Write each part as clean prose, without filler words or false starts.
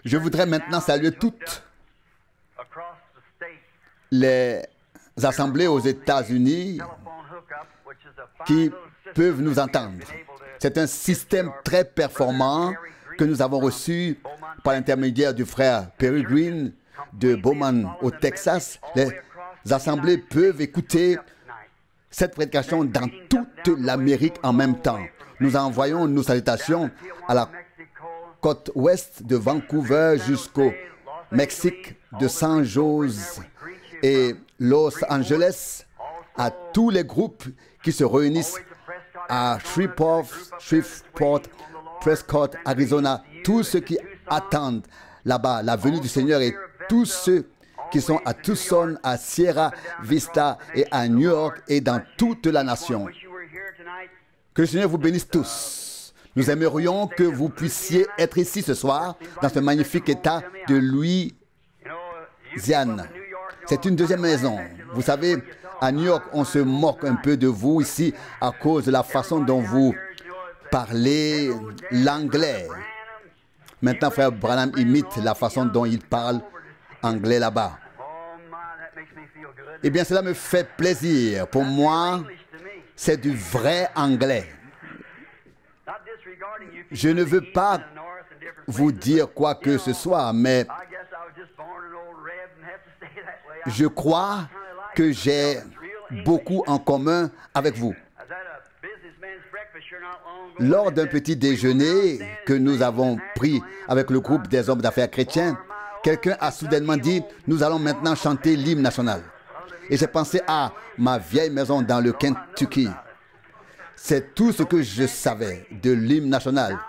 Je voudrais maintenant saluer toutes les assemblées aux États-Unis qui peuvent nous entendre. C'est un système très performant que nous avons reçu par l'intermédiaire du frère Perry Green de Bowman au Texas. Les assemblées peuvent écouter cette prédication dans toute l'Amérique en même temps. Nous envoyons nos salutations à la côte ouest de Vancouver jusqu'au Mexique, de San Jose et Los Angeles, à tous les groupes qui se réunissent à Shreveport, Prescott, Arizona, tous ceux qui attendent là-bas la venue du Seigneur et tous ceux qui sont à Tucson, à Sierra Vista et à New York et dans toute la nation. Que le Seigneur vous bénisse tous. Nous aimerions que vous puissiez être ici ce soir, dans ce magnifique État de Louisiane. C'est une deuxième maison. Vous savez, à New York, on se moque un peu de vous ici à cause de la façon dont vous parlez l'anglais. Maintenant, frère Branham imite la façon dont il parle anglais là-bas. Eh bien, cela me fait plaisir. Pour moi, c'est du vrai anglais. Je ne veux pas vous dire quoi que ce soit, mais je crois que j'ai beaucoup en commun avec vous. Lors d'un petit déjeuner que nous avons pris avec le groupe des hommes d'affaires chrétiens, quelqu'un a soudainement dit « Nous allons maintenant chanter l'hymne national ». Et j'ai pensé à ma vieille maison dans le Kentucky. C'est tout ce que je savais de l'hymne national.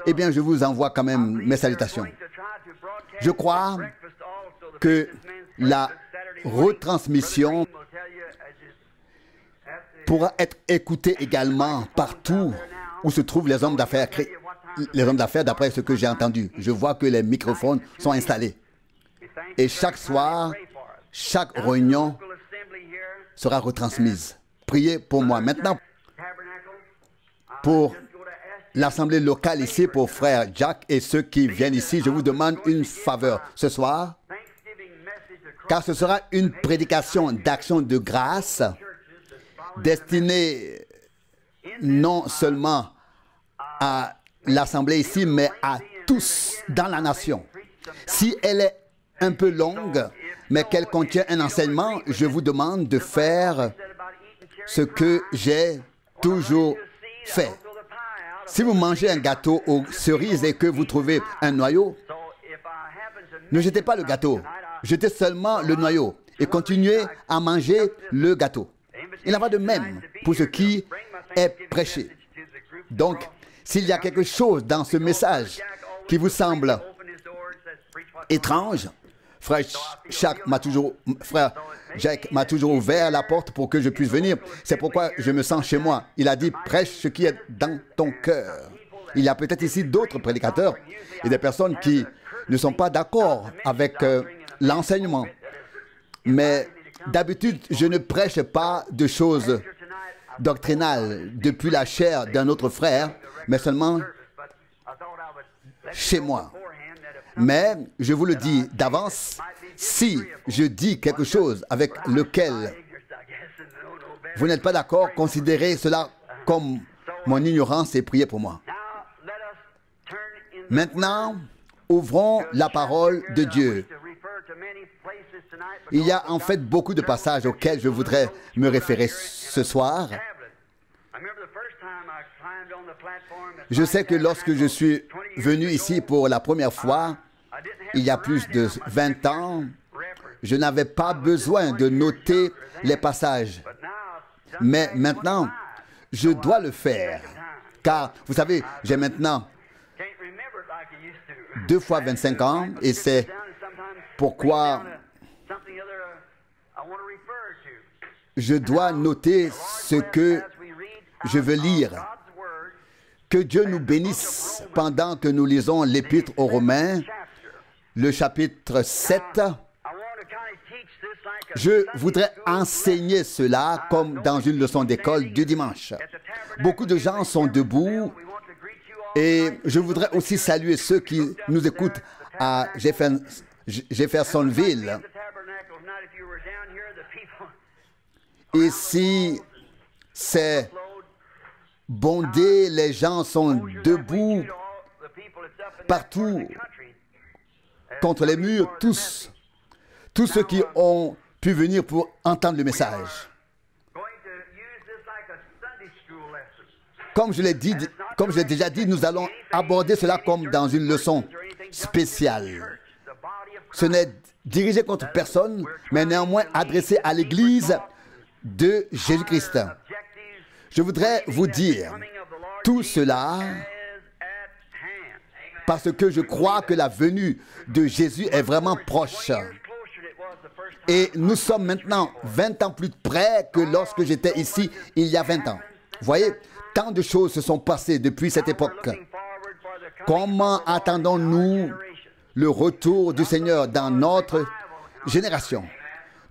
Eh bien, je vous envoie quand même mes salutations. Je crois que la retransmission pourra être écoutée également partout où se trouvent les hommes d'affaires, d'après ce que j'ai entendu. Je vois que les microphones sont installés. Et chaque soir, chaque réunion sera retransmise. Priez pour moi. Maintenant, pour l'assemblée locale ici, pour frère Jack et ceux qui viennent ici, je vous demande une faveur ce soir, car ce sera une prédication d'action de grâce destinée non seulement à l'assemblée ici, mais à tous dans la nation. Si elle est un peu longue, mais qu'elle contient un enseignement, je vous demande de faire ce que j'ai toujours fait. Si vous mangez un gâteau aux cerises et que vous trouvez un noyau, ne jetez pas le gâteau, jetez seulement le noyau et continuez à manger le gâteau. Il en va de même pour ce qui est prêché. Donc, s'il y a quelque chose dans ce message qui vous semble étrange, frère Jack m'a toujours ouvert la porte pour que je puisse venir. C'est pourquoi je me sens chez moi. Il a dit, prêche ce qui est dans ton cœur. Il y a peut-être ici d'autres prédicateurs et des personnes qui ne sont pas d'accord avec l'enseignement. Mais d'habitude, je ne prêche pas de choses doctrinales depuis la chair d'un autre frère, mais seulement chez moi. Mais je vous le dis d'avance, si je dis quelque chose avec lequel vous n'êtes pas d'accord, considérez cela comme mon ignorance et priez pour moi. Maintenant, ouvrons la parole de Dieu. Il y a en fait beaucoup de passages auxquels je voudrais me référer ce soir. Je sais que lorsque je suis venu ici pour la première fois, il y a plus de 20 ans, je n'avais pas besoin de noter les passages. Mais maintenant, je dois le faire. Car, vous savez, j'ai maintenant 2 fois 25 ans et c'est pourquoi je dois noter ce que je veux lire. Que Dieu nous bénisse pendant que nous lisons l'Épître aux Romains, le chapitre 7. Je voudrais enseigner cela comme dans une leçon d'école du dimanche. Beaucoup de gens sont debout Et je voudrais aussi saluer ceux qui nous écoutent à Jeffersonville. Ici, c'est bondé, les gens sont debout partout contre les murs, tous ceux qui ont pu venir pour entendre le message. Comme je l'ai déjà dit, nous allons aborder cela comme dans une leçon spéciale. Ce n'est dirigé contre personne, mais néanmoins adressé à l'Église de Jésus-Christ. Je voudrais vous dire tout cela parce que je crois que la venue de Jésus est vraiment proche. Et nous sommes maintenant 20 ans plus près que lorsque j'étais ici il y a 20 ans. Vous voyez, tant de choses se sont passées depuis cette époque. Comment attendons-nous le retour du Seigneur dans notre génération?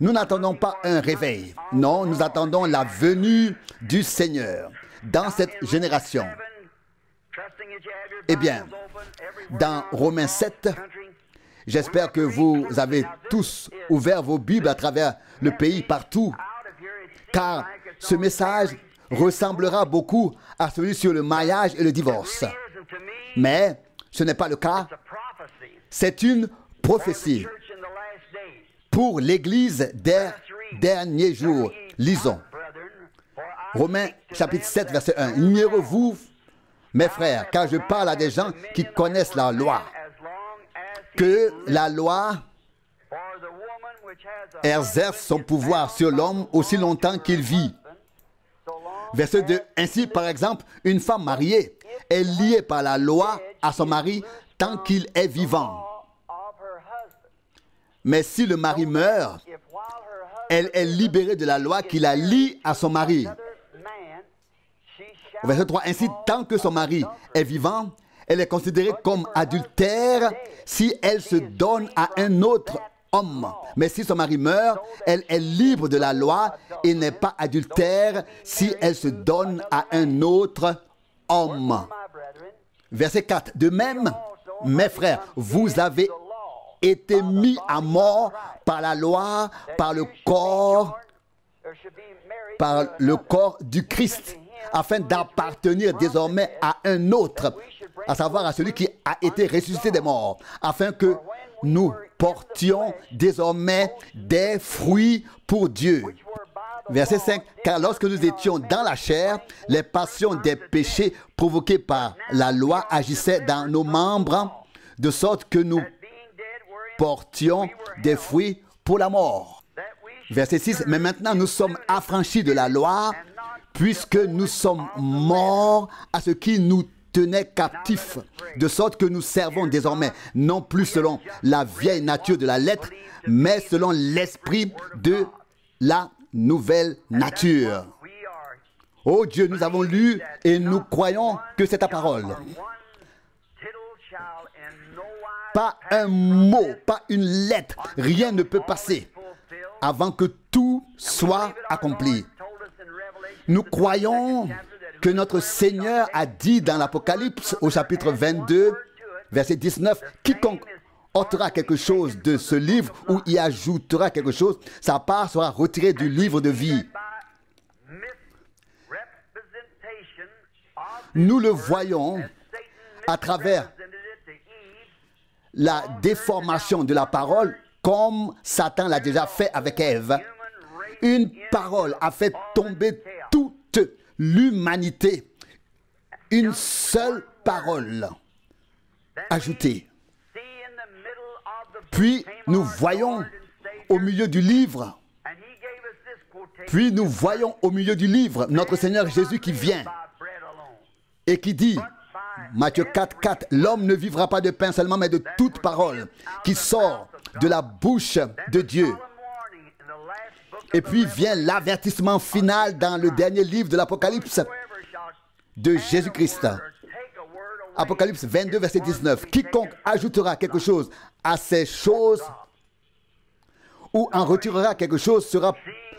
Nous n'attendons pas un réveil. Non, nous attendons la venue du Seigneur dans cette génération. Eh bien, dans Romains 7, j'espère que vous avez tous ouvert vos Bibles à travers le pays, partout, car ce message ressemblera beaucoup à celui sur le mariage et le divorce. Mais ce n'est pas le cas. C'est une prophétie pour l'Église des derniers jours. Lisons. Romains chapitre 7, verset 1. Ignorez-vous, mes frères, car je parle à des gens qui connaissent la loi, que la loi exerce son pouvoir sur l'homme aussi longtemps qu'il vit. Verset 2. Ainsi, par exemple, une femme mariée est liée par la loi à son mari tant qu'il est vivant. Mais si le mari meurt, elle est libérée de la loi qui la lie à son mari. Verset 3. Ainsi, tant que son mari est vivant, elle est considérée comme adultère si elle se donne à un autre homme. Mais si son mari meurt, elle est libre de la loi et n'est pas adultère si elle se donne à un autre homme. Verset 4. De même, mes frères, vous avez été mis à mort par la loi, par le corps du Christ, afin d'appartenir désormais à un autre, à savoir à celui qui a été ressuscité des morts, afin que nous portions désormais des fruits pour Dieu. Verset 5. Car lorsque nous étions dans la chair, les passions des péchés provoqués par la loi agissaient dans nos membres, de sorte que nous portions des fruits pour la mort. Verset 6. Mais maintenant nous sommes affranchis de la loi, puisque nous sommes morts à ce qui nous tenait captifs, de sorte que nous servons désormais non plus selon la vieille nature de la lettre, mais selon l'esprit de la nouvelle nature. Oh Dieu, nous avons lu et nous croyons que c'est ta parole. Pas un mot, pas une lettre, rien ne peut passer avant que tout soit accompli. Nous croyons que notre Seigneur a dit dans l'Apocalypse au chapitre 22, verset 19, quiconque ôtera quelque chose de ce livre ou y ajoutera quelque chose, sa part sera retirée du livre de vie. Nous le voyons à travers la déformation de la parole, comme Satan l'a déjà fait avec Ève. Une parole a fait tomber toute l'humanité. Une seule parole ajoutée. Puis nous voyons au milieu du livre, notre Seigneur Jésus qui vient et qui dit, Matthieu 4, 4, l'homme ne vivra pas de pain seulement, mais de toute parole qui sort de la bouche de Dieu. Et puis vient l'avertissement final dans le dernier livre de l'Apocalypse de Jésus-Christ. Apocalypse 22, verset 19. Quiconque ajoutera quelque chose à ces choses ou en retirera quelque chose,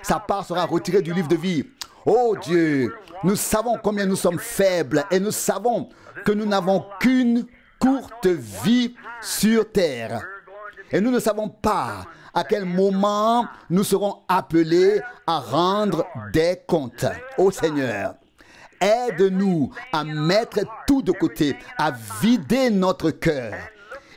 sa part sera retirée du livre de vie. Oh Dieu, nous savons combien nous sommes faibles et nous savons que nous n'avons qu'une courte vie sur terre. Et nous ne savons pas à quel moment nous serons appelés à rendre des comptes. Ô Seigneur, aide-nous à mettre tout de côté, à vider notre cœur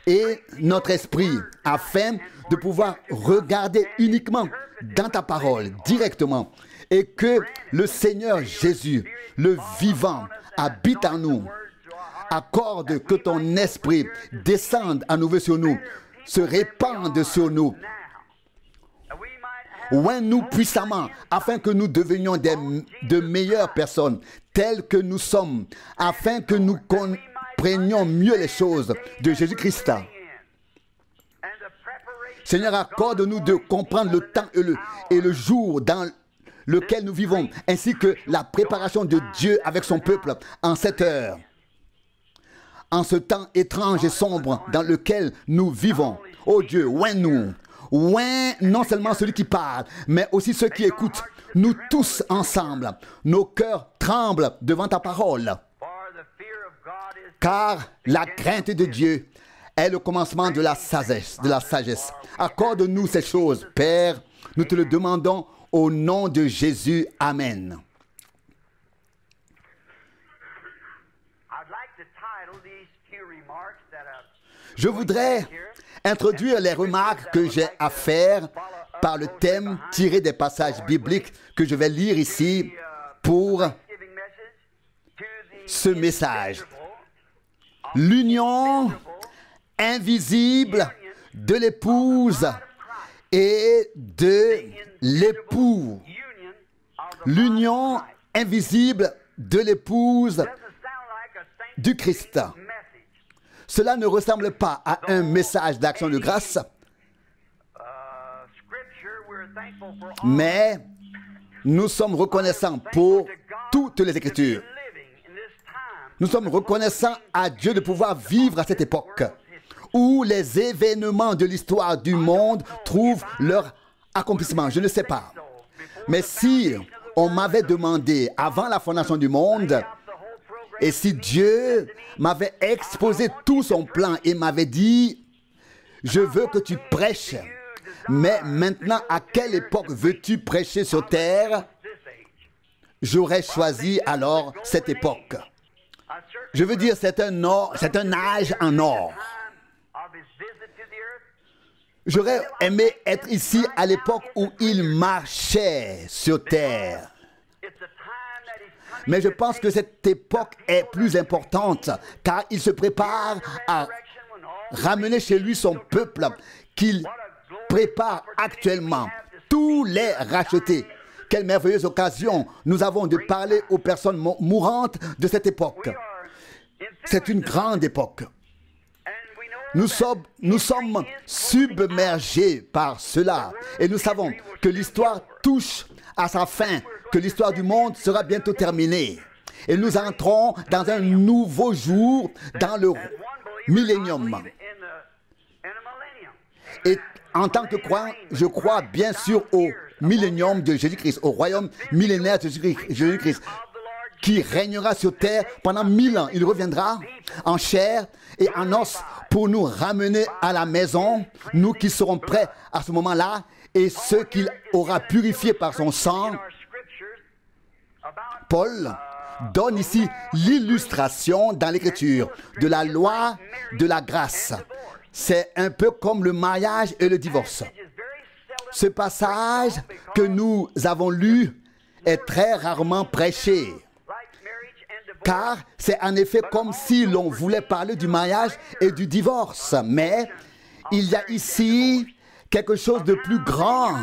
et notre esprit afin de pouvoir regarder uniquement dans ta parole directement et que le Seigneur Jésus, le vivant, habite en nous. Accorde que ton esprit descende à nouveau sur nous, se répande sur nous. Oins-nous puissamment afin que nous devenions de meilleures personnes telles que nous sommes, afin que nous comprenions mieux les choses de Jésus-Christ. Seigneur, accorde-nous de comprendre le temps et le jour dans lequel nous vivons, ainsi que la préparation de Dieu avec son peuple en cette heure. En ce temps étrange et sombre dans lequel nous vivons. Oh Dieu, oins-nous. Oins non seulement celui qui parle, mais aussi ceux qui écoutent. Nous tous ensemble, nos cœurs tremblent devant ta parole. Car la crainte de Dieu est le commencement de la sagesse. Accorde-nous ces choses, Père. Nous te le demandons au nom de Jésus. Amen. Je voudrais introduire les remarques que j'ai à faire par le thème tiré des passages bibliques que je vais lire ici pour ce message. L'union invisible de l'épouse et de l'époux. L'union invisible de l'épouse du Christ. Cela ne ressemble pas à un message d'action de grâce, mais nous sommes reconnaissants pour toutes les Écritures. Nous sommes reconnaissants à Dieu de pouvoir vivre à cette époque où les événements de l'histoire du monde trouvent leur accomplissement. Je ne sais pas. Mais si on m'avait demandé avant la fondation du monde, et si Dieu m'avait exposé tout son plan et m'avait dit, je veux que tu prêches, mais maintenant, à quelle époque veux-tu prêcher sur terre? J'aurais choisi alors cette époque. Je veux dire, c'est un âge en or. J'aurais aimé être ici à l'époque où il marchait sur terre. Mais je pense que cette époque est plus importante car il se prépare à ramener chez lui son peuple qu'il prépare actuellement. Tous les rachetés. Quelle merveilleuse occasion nous avons de parler aux personnes mourantes de cette époque. C'est une grande époque. Nous sommes submergés par cela et nous savons que l'histoire touche à sa fin, que l'histoire du monde sera bientôt terminée. Et nous entrons dans un nouveau jour, dans le millénium. Et en tant que croyant, je crois bien sûr au millénium de Jésus-Christ, au royaume millénaire de Jésus-Christ, qui régnera sur terre pendant 1000 ans. Il reviendra en chair et en os pour nous ramener à la maison, nous qui serons prêts à ce moment-là, et ceux qu'il aura purifiés par son sang. Paul donne ici l'illustration dans l'Écriture de la loi de la grâce. C'est un peu comme le mariage et le divorce. Ce passage que nous avons lu est très rarement prêché. Car c'est en effet comme si l'on voulait parler du mariage et du divorce. Mais il y a ici quelque chose de plus grand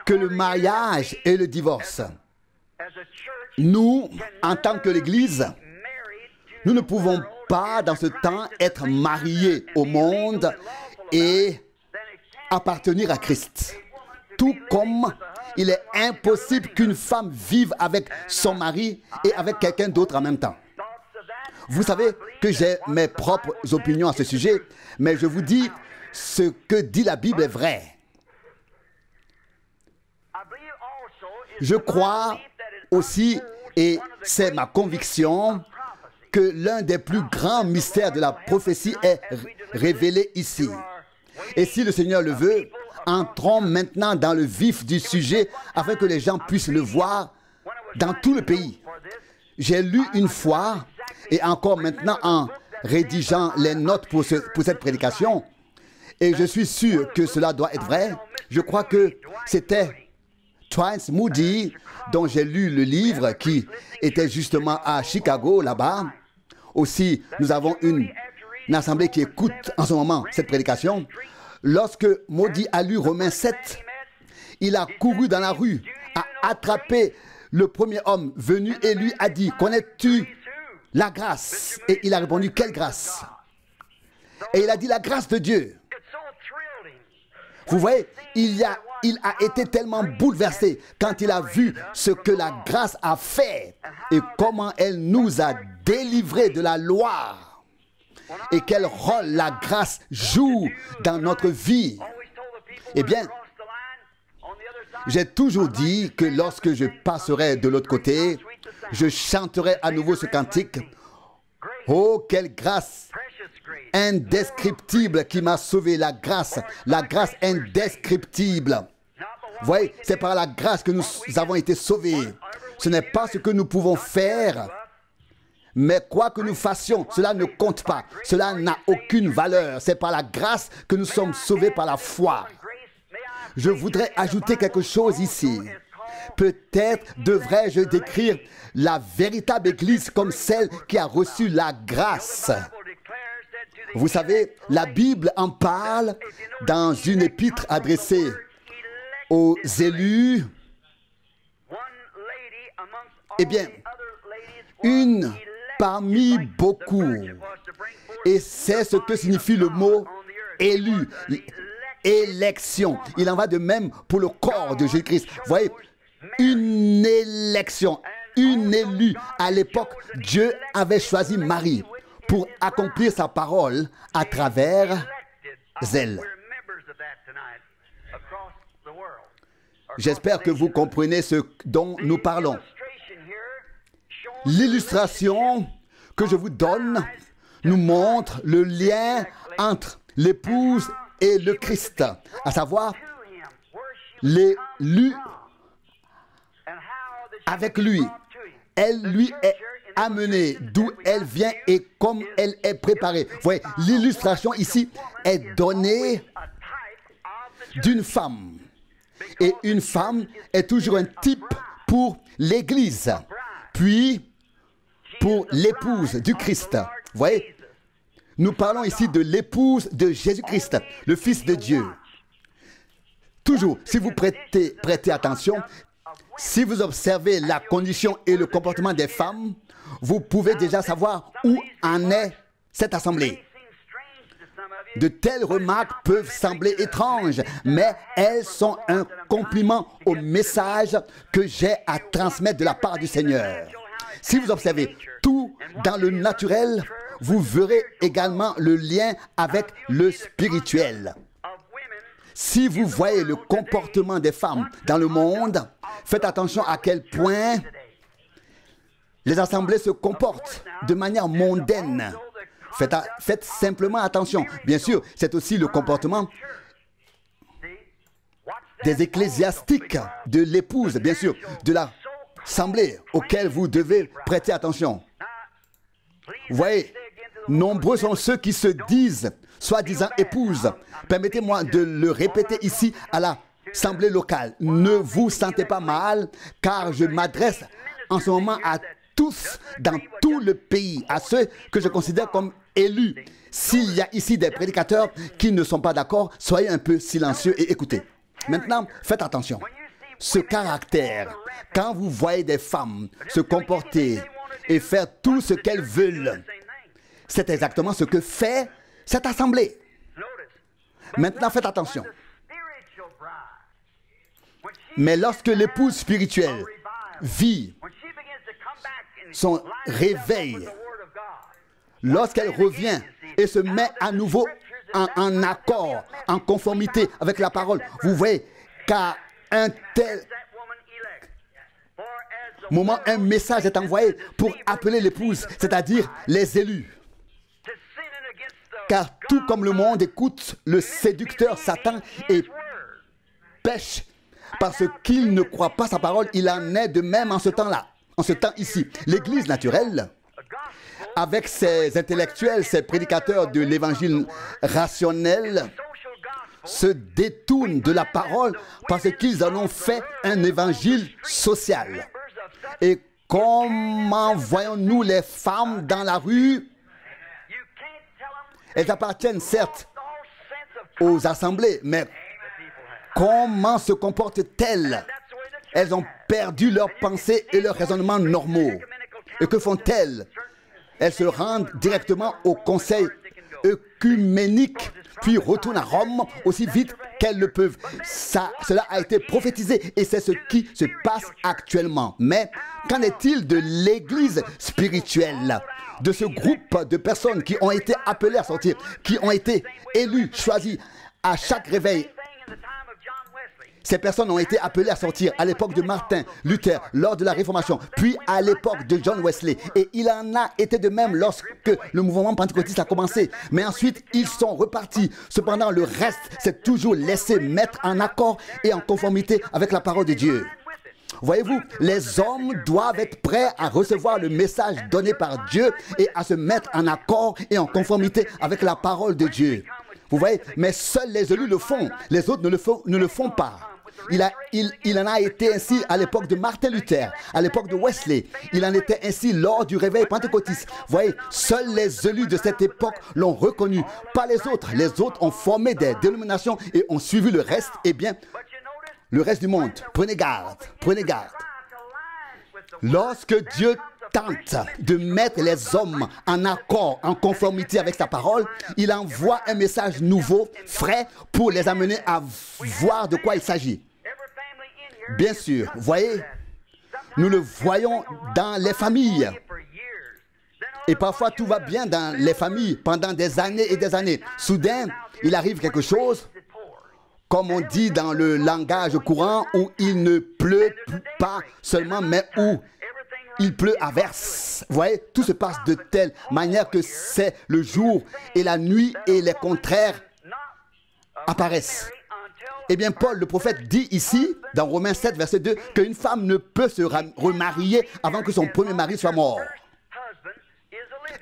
que le mariage et le divorce. Nous, en tant que l'Église, nous ne pouvons pas dans ce temps être mariés au monde et appartenir à Christ. Tout comme il est impossible qu'une femme vive avec son mari et avec quelqu'un d'autre en même temps. Vous savez que j'ai mes propres opinions à ce sujet, mais je vous dis, ce que dit la Bible est vrai. Je crois aussi, et c'est ma conviction, que l'un des plus grands mystères de la prophétie est révélé ici. Et si le Seigneur le veut, entrons maintenant dans le vif du sujet afin que les gens puissent le voir dans tout le pays. J'ai lu une fois, et encore maintenant en rédigeant les notes pour cette prédication, et je suis sûr que cela doit être vrai. Je crois que c'était Dwight Moody, dont j'ai lu le livre, qui était justement à Chicago, là-bas. Aussi, nous avons une assemblée qui écoute en ce moment cette prédication. Lorsque Moody a lu Romains 7, il a couru dans la rue, a attrapé le premier homme venu et lui a dit, « Connais-tu la grâce ?» Et il a répondu, « Quelle grâce ?» Et il a dit, « La grâce de Dieu. » Vous voyez, il a été tellement bouleversé quand il a vu ce que la grâce a fait et comment elle nous a délivrés de la loi et quel rôle la grâce joue dans notre vie. Eh bien, j'ai toujours dit que lorsque je passerai de l'autre côté, je chanterai à nouveau ce cantique. Oh, quelle grâce indescriptible qui m'a sauvé, la grâce indescriptible. Vous voyez, c'est par la grâce que nous avons été sauvés. Ce n'est pas ce que nous pouvons faire, mais quoi que nous fassions, cela ne compte pas. Cela n'a aucune valeur. C'est par la grâce que nous sommes sauvés par la foi. Je voudrais ajouter quelque chose ici. Peut-être devrais-je décrire la véritable Église comme celle qui a reçu la grâce. Vous savez, la Bible en parle dans une épître adressée aux élus. Eh bien, une parmi beaucoup. Et c'est ce que signifie le mot élu. Élection. Il en va de même pour le corps de Jésus-Christ. Vous voyez, une élection, une élue. À l'époque, Dieu avait choisi Marie pour accomplir sa parole à travers elle. J'espère que vous comprenez ce dont nous parlons. L'illustration que je vous donne nous montre le lien entre l'épouse et le Christ, à savoir l'élu avec lui. Elle lui est amenée d'où elle vient et comme elle est préparée. Vous voyez, l'illustration ici est donnée d'une femme. Et une femme est toujours un type pour l'Église, puis pour l'épouse du Christ. Vous voyez, nous parlons ici de l'épouse de Jésus-Christ, le Fils de Dieu. Toujours, si vous prêtez attention, si vous observez la condition et le comportement des femmes, vous pouvez déjà savoir où en est cette assemblée. De telles remarques peuvent sembler étranges, mais elles sont un compliment au message que j'ai à transmettre de la part du Seigneur. Si vous observez tout dans le naturel, vous verrez également le lien avec le spirituel. Si vous voyez le comportement des femmes dans le monde, faites attention à quel point les assemblées se comportent de manière mondaine. Faites simplement attention. Bien sûr, c'est aussi le comportement des ecclésiastiques, de l'épouse, bien sûr, de l'assemblée auquel vous devez prêter attention. Vous voyez, nombreux sont ceux qui se disent, soi-disant épouses. Permettez-moi de le répéter ici à l'assemblée locale. Ne vous sentez pas mal, car je m'adresse en ce moment à tous dans tout le pays, à ceux que je considère comme élus. S'il y a ici des prédicateurs qui ne sont pas d'accord, soyez un peu silencieux et écoutez. Maintenant, faites attention. Ce caractère, quand vous voyez des femmes se comporter et faire tout ce qu'elles veulent, c'est exactement ce que fait cette assemblée. Maintenant, faites attention. Mais lorsque l'épouse spirituelle vit son réveil, lorsqu'elle revient et se met à nouveau en accord, en conformité avec la parole, vous voyez qu'à un tel... moment, un message est envoyé pour appeler l'épouse, c'est-à-dire les élus. Car tout comme le monde écoute le séducteur Satan et pêche parce qu'il ne croit pas sa parole, il en est de même en ce temps-là, en ce temps ici. L'Église naturelle, avec ses intellectuels, ses prédicateurs de l'évangile rationnel, se détournent de la parole parce qu'ils en ont fait un évangile social. Et comment voyons-nous les femmes dans la rue? Elles appartiennent certes aux assemblées, mais comment se comportent-elles? Elles ont perdu leurs pensées et leurs raisonnements normaux. Et que font-elles? Elles se rendent directement au conseil œcuménique, puis retournent à Rome aussi vite qu'elles le peuvent. Cela a été prophétisé et c'est ce qui se passe actuellement. Mais qu'en est-il de l'Église spirituelle, de ce groupe de personnes qui ont été appelées à sortir, qui ont été élues, choisies à chaque réveil? Ces personnes ont été appelées à sortir à l'époque de Martin Luther, lors de la Réformation, puis à l'époque de John Wesley. Et il en a été de même lorsque le mouvement pentecôtiste a commencé. Mais ensuite, ils sont repartis. Cependant, le reste s'est toujours laissé mettre en accord et en conformité avec la parole de Dieu. Voyez-vous, les hommes doivent être prêts à recevoir le message donné par Dieu et à se mettre en accord et en conformité avec la parole de Dieu. Vous voyez, mais seuls les élus le font. Les autres ne le font pas. Il en a été ainsi à l'époque de Martin Luther, à l'époque de Wesley. Il en était ainsi lors du réveil pentecôtiste. Vous voyez, seuls les élus de cette époque l'ont reconnu, pas les autres. Les autres ont formé des dénominations et ont suivi le reste. Eh bien, le reste du monde, prenez garde, prenez garde. Lorsque Dieu tente de mettre les hommes en accord, en conformité avec sa parole, il envoie un message nouveau, frais, pour les amener à voir de quoi il s'agit. Bien sûr, vous voyez, nous le voyons dans les familles. Et parfois, tout va bien dans les familles pendant des années et des années. Soudain, il arrive quelque chose, comme on dit dans le langage courant, où il ne pleut pas seulement, mais où il pleut à verse. Vous voyez, tout se passe de telle manière que c'est le jour et la nuit et les contraires apparaissent. Eh bien, Paul, le prophète, dit ici, dans Romains 7, verset 2, qu'une femme ne peut se remarier avant que son premier mari soit mort.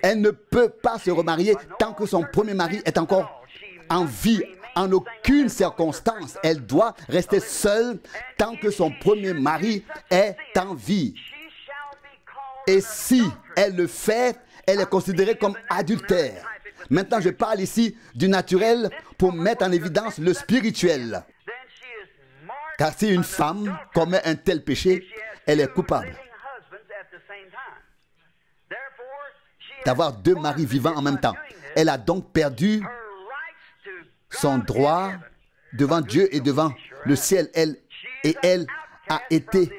Elle ne peut pas se remarier tant que son premier mari est encore en vie. En aucune circonstance, elle doit rester seule tant que son premier mari est en vie. Et si elle le fait, elle est considérée comme adultère. Maintenant, je parle ici du naturel pour mettre en évidence le spirituel. Car si une femme commet un tel péché, elle est coupable d'avoir deux maris vivants en même temps. Elle a donc perdu son droit devant Dieu et devant le ciel. Elle a été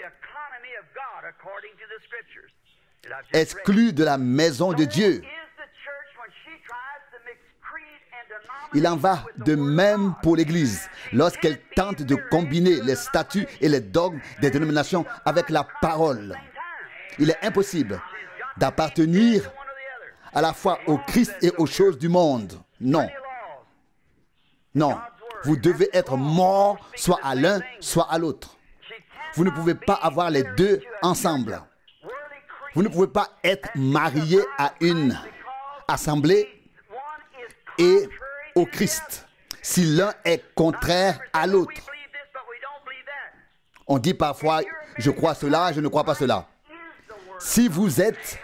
exclue de la maison de Dieu. Il en va de même pour l'Église lorsqu'elle tente de combiner les statuts et les dogmes des dénominations avec la parole. Il est impossible d'appartenir à la fois au Christ et aux choses du monde. Non. Non. Vous devez être mort soit à l'un, soit à l'autre. Vous ne pouvez pas avoir les deux ensemble. Vous ne pouvez pas être marié à une assemblée et au Christ si l'un est contraire à l'autre. On dit parfois, je crois cela, je ne crois pas cela. Si vous êtes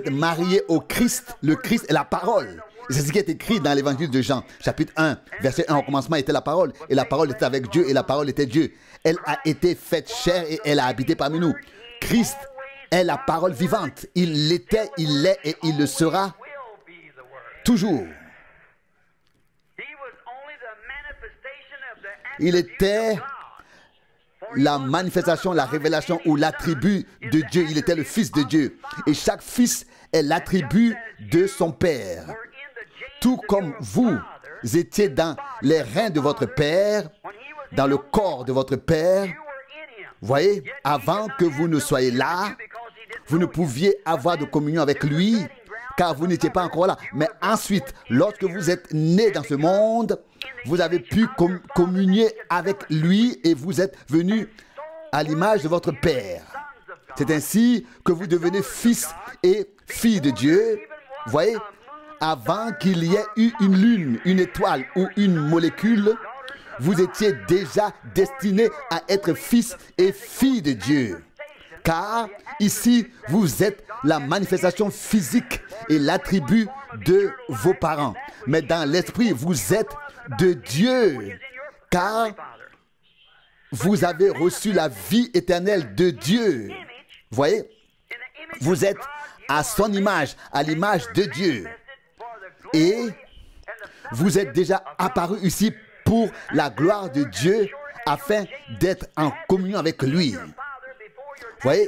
marié au Christ, le Christ est la parole. C'est ce qui est écrit dans l'évangile de Jean, chapitre 1, verset 1. Au commencement était la parole, et la parole était avec Dieu, et la parole était Dieu. Elle a été faite chair et elle a habité parmi nous. Christ est la parole vivante. Il l'était, il l'est et il le sera toujours. Il était la manifestation, la révélation ou l'attribut de Dieu. Il était le Fils de Dieu. Et chaque fils est l'attribut de son Père. Tout comme vous étiez dans les reins de votre Père, dans le corps de votre Père, Voyez, avant que vous ne soyez là, vous ne pouviez avoir de communion avec lui, car vous n'étiez pas encore là. Mais ensuite, lorsque vous êtes né dans ce monde, vous avez pu communier avec lui et vous êtes venu à l'image de votre Père. C'est ainsi que vous devenez fils et filles de Dieu. Voyez, avant qu'il y ait eu une lune, une étoile ou une molécule, vous étiez déjà destinés à être fils et filles de Dieu. Car ici, vous êtes la manifestation physique et l'attribut de vos parents. Mais dans l'esprit, vous êtes de Dieu. Car vous avez reçu la vie éternelle de Dieu. Voyez, vous êtes à son image, à l'image de Dieu. Et vous êtes déjà apparu ici pour la gloire de Dieu afin d'être en communion avec lui. Voyez,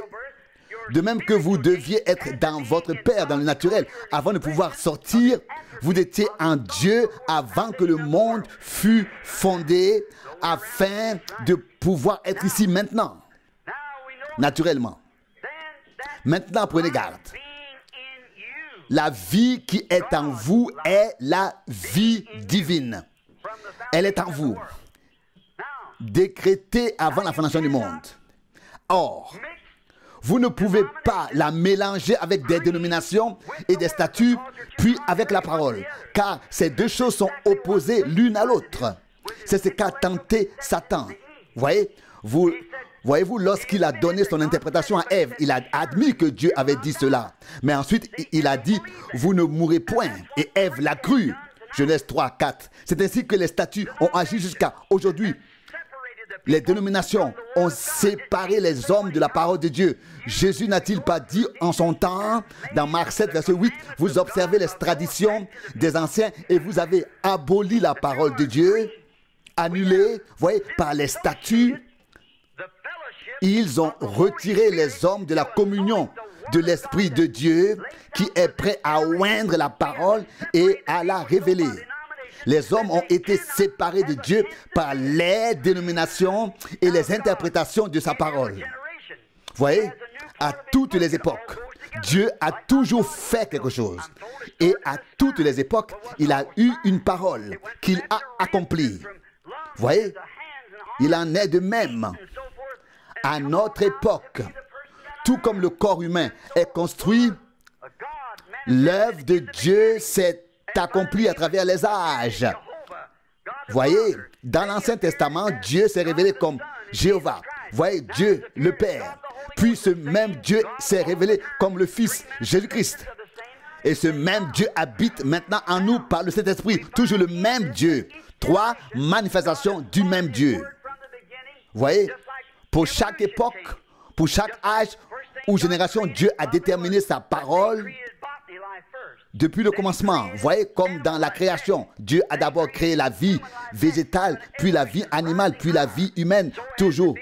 de même que vous deviez être dans votre Père, dans le naturel, avant de pouvoir sortir, vous étiez en Dieu avant que le monde fût fondé, afin de pouvoir être ici maintenant, naturellement. Maintenant, prenez garde. La vie qui est en vous est la vie divine. Elle est en vous, décrétée avant la fondation du monde. Or, vous ne pouvez pas la mélanger avec des dénominations et des statuts, puis avec la parole, car ces deux choses sont opposées l'une à l'autre. C'est ce qu'a tenté Satan. Voyez-vous, lorsqu'il a donné son interprétation à Ève, il a admis que Dieu avait dit cela. Mais ensuite, il a dit, vous ne mourrez point. Et Ève l'a cru. Genèse 3, 4. C'est ainsi que les statuts ont agi jusqu'à aujourd'hui. Les dénominations ont séparé les hommes de la parole de Dieu. Jésus n'a-t-il pas dit en son temps, dans Marc 7, verset 8, vous observez les traditions des anciens et vous avez aboli la parole de Dieu, annulée, voyez, par les statuts. Ils ont retiré les hommes de la communion de l'Esprit de Dieu qui est prêt à oindre la parole et à la révéler. Les hommes ont été séparés de Dieu par les dénominations et les interprétations de sa parole. Vous voyez, à toutes les époques, Dieu a toujours fait quelque chose. Et à toutes les époques, il a eu une parole qu'il a accomplie. Vous voyez, il en est de même. À notre époque, tout comme le corps humain est construit, l'œuvre de Dieu s'est accomplie à travers les âges. Voyez, dans l'Ancien Testament, Dieu s'est révélé comme Jéhovah. Voyez, Dieu le Père. Puis ce même Dieu s'est révélé comme le Fils, Jésus-Christ. Et ce même Dieu habite maintenant en nous par le Saint-Esprit. Toujours le même Dieu. Trois manifestations du même Dieu. Voyez, pour chaque époque, pour chaque âge ou génération, Dieu a déterminé sa parole depuis le commencement. Voyez, comme dans la création, Dieu a d'abord créé la vie végétale, puis la vie animale, puis la vie humaine, toujours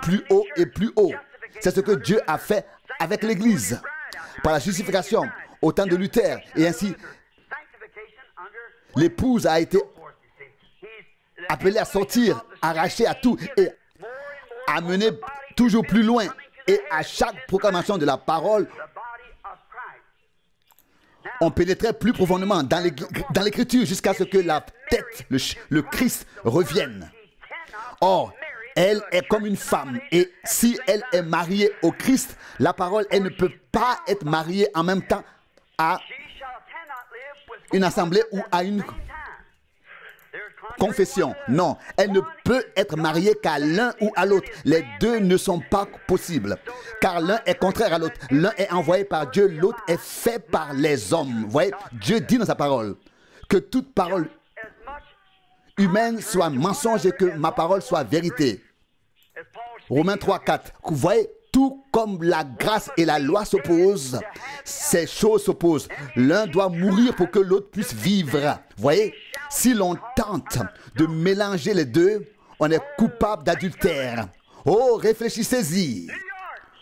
plus haut et plus haut. C'est ce que Dieu a fait avec l'Église, par la justification, au temps de Luther, et ainsi, l'épouse a été appelée à sortir, arrachée à tout, et à mener toujours plus loin. Et à chaque proclamation de la parole, on pénétrait plus profondément dans l'écriture jusqu'à ce que la tête, le Christ, revienne. Or, elle est comme une femme. Et si elle est mariée au Christ, la parole, elle ne peut pas être mariée en même temps à une assemblée ou à une confession. Non, elle ne peut être mariée qu'à l'un ou à l'autre. Les deux ne sont pas possibles. Car l'un est contraire à l'autre. L'un est envoyé par Dieu, l'autre est fait par les hommes. Vous voyez, Dieu dit dans sa parole que toute parole humaine soit mensonge et que ma parole soit vérité. Romains 3, 4. Vous voyez, tout comme la grâce et la loi s'opposent, ces choses s'opposent. L'un doit mourir pour que l'autre puisse vivre. Vous voyez, si l'on tente de mélanger les deux, on est coupable d'adultère. Oh, réfléchissez-y.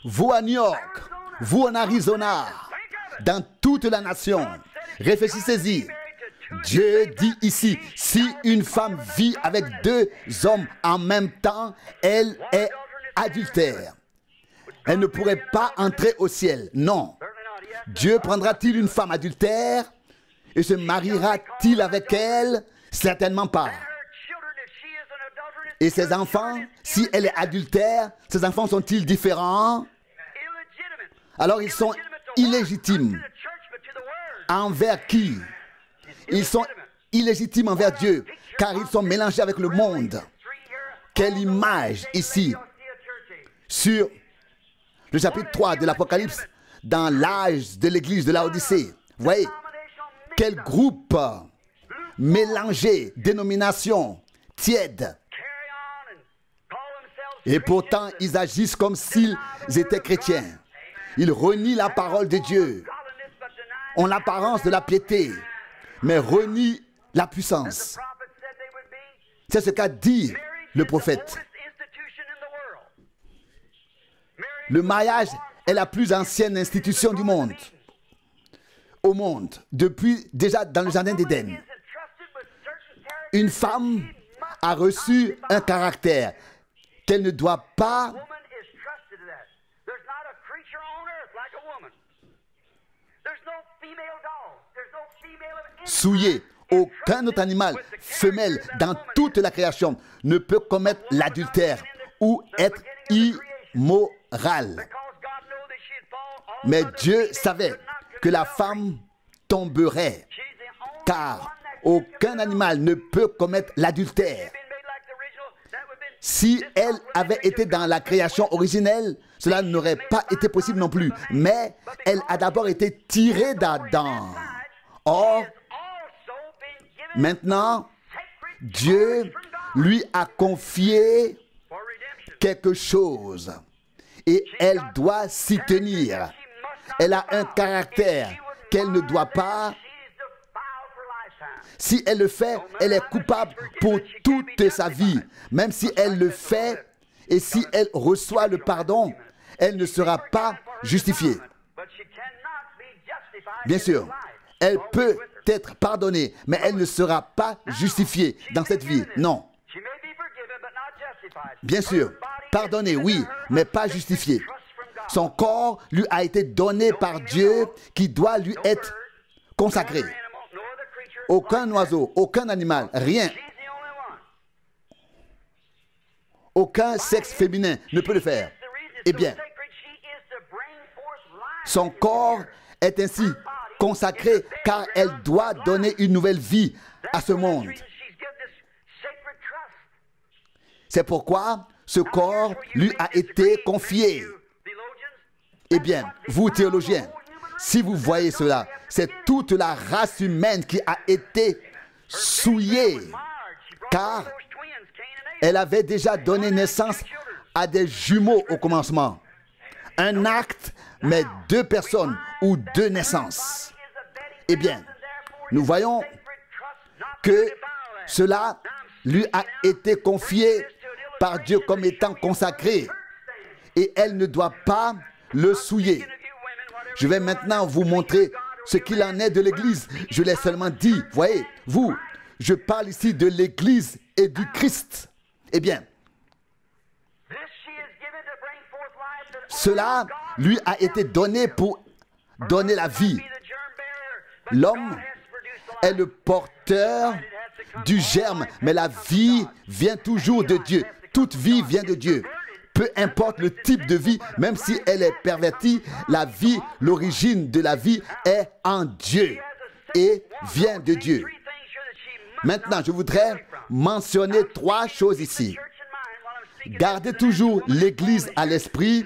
Vous à New York, vous en Arizona, dans toute la nation, réfléchissez-y. Dieu dit ici, si une femme vit avec deux hommes en même temps, elle est adultère, elle ne pourrait pas entrer au ciel. Non. Dieu prendra-t-il une femme adultère et se mariera-t-il avec elle? Certainement pas. Et ses enfants, si elle est adultère, ses enfants sont-ils différents? Alors ils sont illégitimes. Envers qui? Ils sont illégitimes envers Dieu, car ils sont mélangés avec le monde. Quelle image ici, sur le chapitre 3 de l'Apocalypse, dans l'âge de l'église de Laodicée. Vous voyez, quel groupe mélangé, dénomination, tiède. Et pourtant, ils agissent comme s'ils étaient chrétiens. Ils renient la parole de Dieu, ont l'apparence de la piété, mais renient la puissance. C'est ce qu'a dit le prophète. Le mariage est la plus ancienne institution du monde, au monde, depuis déjà dans le jardin d'Éden. Une femme a reçu un caractère qu'elle ne doit pas souiller. Aucun autre animal femelle dans toute la création ne peut commettre l'adultère ou être immoral. Mais Dieu savait que la femme tomberait, car aucun animal ne peut commettre l'adultère. Si elle avait été dans la création originelle, cela n'aurait pas été possible non plus. Mais elle a d'abord été tirée d'Adam. Or, maintenant, Dieu lui a confié quelque chose et elle doit s'y tenir. Elle a un caractère qu'elle ne doit pas. Si elle le fait, elle est coupable pour toute sa vie. Même si elle le fait et si elle reçoit le pardon, elle ne sera pas justifiée. Bien sûr, elle peut être pardonnée, mais elle ne sera pas justifiée dans cette vie. Non. Bien sûr, pardonnée, oui, mais pas justifiée. Son corps lui a été donné par Dieu qui doit lui être consacré. Aucun oiseau, aucun animal, rien. Aucun sexe féminin ne peut le faire. Eh bien, son corps est ainsi consacré car elle doit donner une nouvelle vie à ce monde. C'est pourquoi ce corps lui a été confié. Eh bien, vous théologiens, si vous voyez cela, c'est toute la race humaine qui a été souillée, car elle avait déjà donné naissance à des jumeaux au commencement. Un acte, mais deux personnes ou deux naissances. Eh bien, nous voyons que cela lui a été confié par Dieu comme étant consacré et elle ne doit pas le souiller. Je vais maintenant vous montrer ce qu'il en est de l'Église. Je l'ai seulement dit. Voyez, vous, je parle ici de l'Église et du Christ. Eh bien, cela lui a été donné pour donner la vie. L'homme est le porteur du germe, mais la vie vient toujours de Dieu. Toute vie vient de Dieu. Peu importe le type de vie, même si elle est pervertie, la vie, l'origine de la vie est en Dieu et vient de Dieu. Maintenant, je voudrais mentionner trois choses ici. Gardez toujours l'Église à l'esprit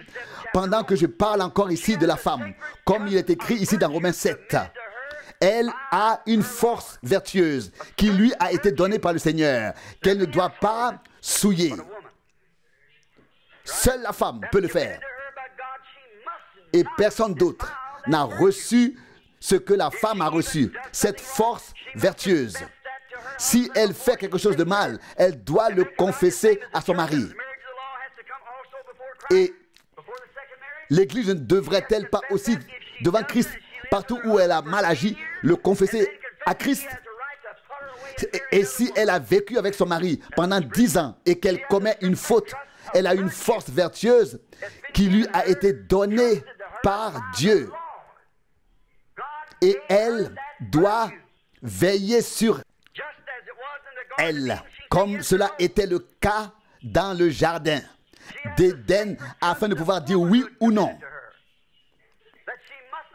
pendant que je parle encore ici de la femme. Comme il est écrit ici dans Romains 7. Elle a une force vertueuse qui lui a été donnée par le Seigneur, qu'elle ne doit pas souiller. Seule la femme peut le faire. Et personne d'autre n'a reçu ce que la femme a reçu, cette force vertueuse. Si elle fait quelque chose de mal, elle doit le confesser à son mari. Et l'Église ne devrait-elle pas aussi, devant Christ, partout où elle a mal agi, le confesser à Christ? Et si elle a vécu avec son mari pendant 10 ans et qu'elle commet une faute, Elle a une force vertueuse qui lui a été donnée par Dieu. Et elle doit veiller sur elle, comme cela était le cas dans le jardin d'Éden, afin de pouvoir dire oui ou non.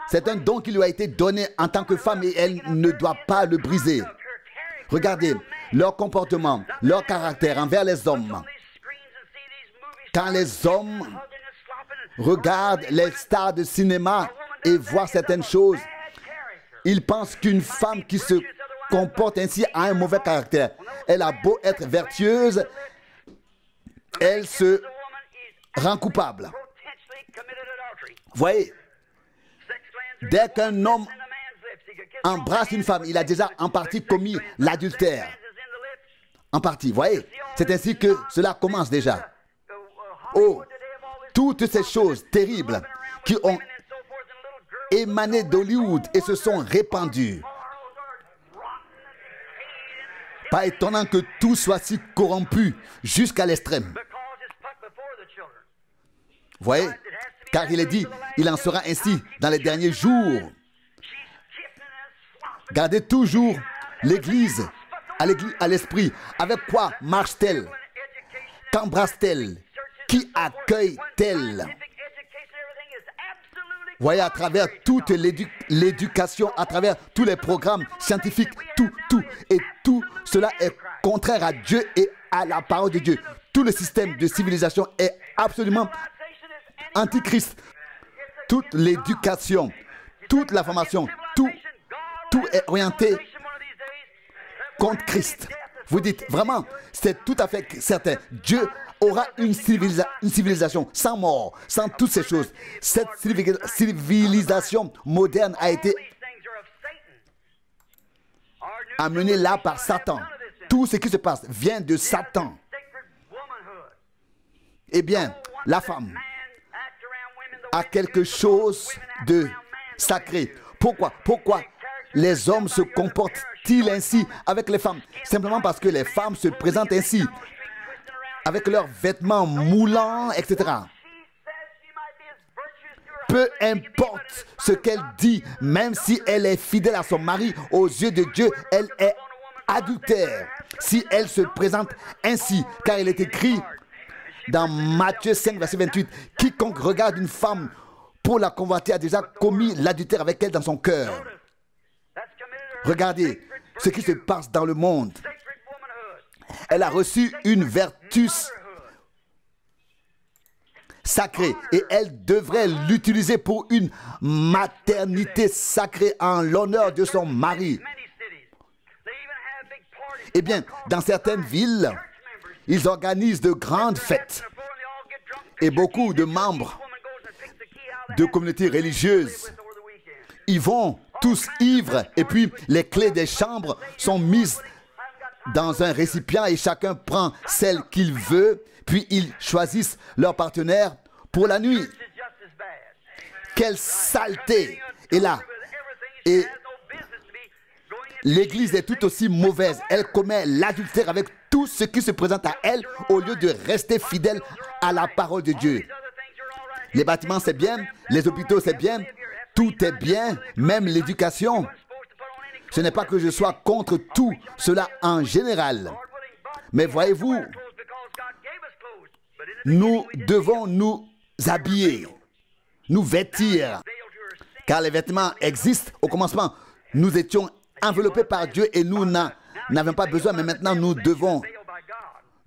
C'est un don qui lui a été donné en tant que femme et elle ne doit pas le briser. Regardez leur comportement, leur caractère envers les hommes. Quand les hommes regardent les stars de cinéma et voient certaines choses, ils pensent qu'une femme qui se comporte ainsi a un mauvais caractère. Elle a beau être vertueuse, elle se rend coupable. Voyez, dès qu'un homme embrasse une femme, il a déjà en partie commis l'adultère. En partie, voyez, c'est ainsi que cela commence déjà. Oh, toutes ces choses terribles qui ont émané d'Hollywood et se sont répandues. Pas étonnant que tout soit si corrompu jusqu'à l'extrême. Voyez, car il est dit, il en sera ainsi dans les derniers jours. Gardez toujours l'Église à l'esprit. Avec quoi marche-t-elle? Qu'embrasse-t-elle? Qui accueille-t-elle? Voyez, à travers toute l'éducation, à travers tous les programmes scientifiques, tout cela est contraire à Dieu et à la parole de Dieu. Tout le système de civilisation est absolument antichrist. Toute l'éducation, toute la formation, tout est orienté contre Christ. Vous dites vraiment, c'est tout à fait certain. Dieu aura une civilisation sans mort, sans toutes ces choses. Cette civilisation moderne a été amenée là par Satan. Tout ce qui se passe vient de Satan. Eh bien, la femme a quelque chose de sacré. Pourquoi les hommes se comportent-ils ainsi avec les femmes? Simplement parce que les femmes se présentent ainsi, avec leurs vêtements moulants, etc. Peu importe ce qu'elle dit, même si elle est fidèle à son mari, aux yeux de Dieu, elle est adultère. Si elle se présente ainsi, car il est écrit dans Matthieu 5, verset 28, « Quiconque regarde une femme pour la convoiter a déjà commis l'adultère avec elle dans son cœur. » Regardez ce qui se passe dans le monde. Elle a reçu une vertu sacrée et elle devrait l'utiliser pour une maternité sacrée en l'honneur de son mari. Eh bien, dans certaines villes, ils organisent de grandes fêtes et beaucoup de membres de communautés religieuses y vont tous ivres et puis les clés des chambres sont mises dans un récipient et chacun prend celle qu'il veut, puis ils choisissent leur partenaire pour la nuit. Quelle saleté est là! Et l'Église est tout aussi mauvaise. Elle commet l'adultère avec tout ce qui se présente à elle au lieu de rester fidèle à la parole de Dieu. Les bâtiments, c'est bien. Les hôpitaux, c'est bien. Tout est bien, même l'éducation. Ce n'est pas que je sois contre tout cela en général. Mais voyez-vous, nous devons nous habiller, nous vêtir. Car les vêtements existent. Au commencement, nous étions enveloppés par Dieu et nous n'avions pas besoin. Mais maintenant, nous devons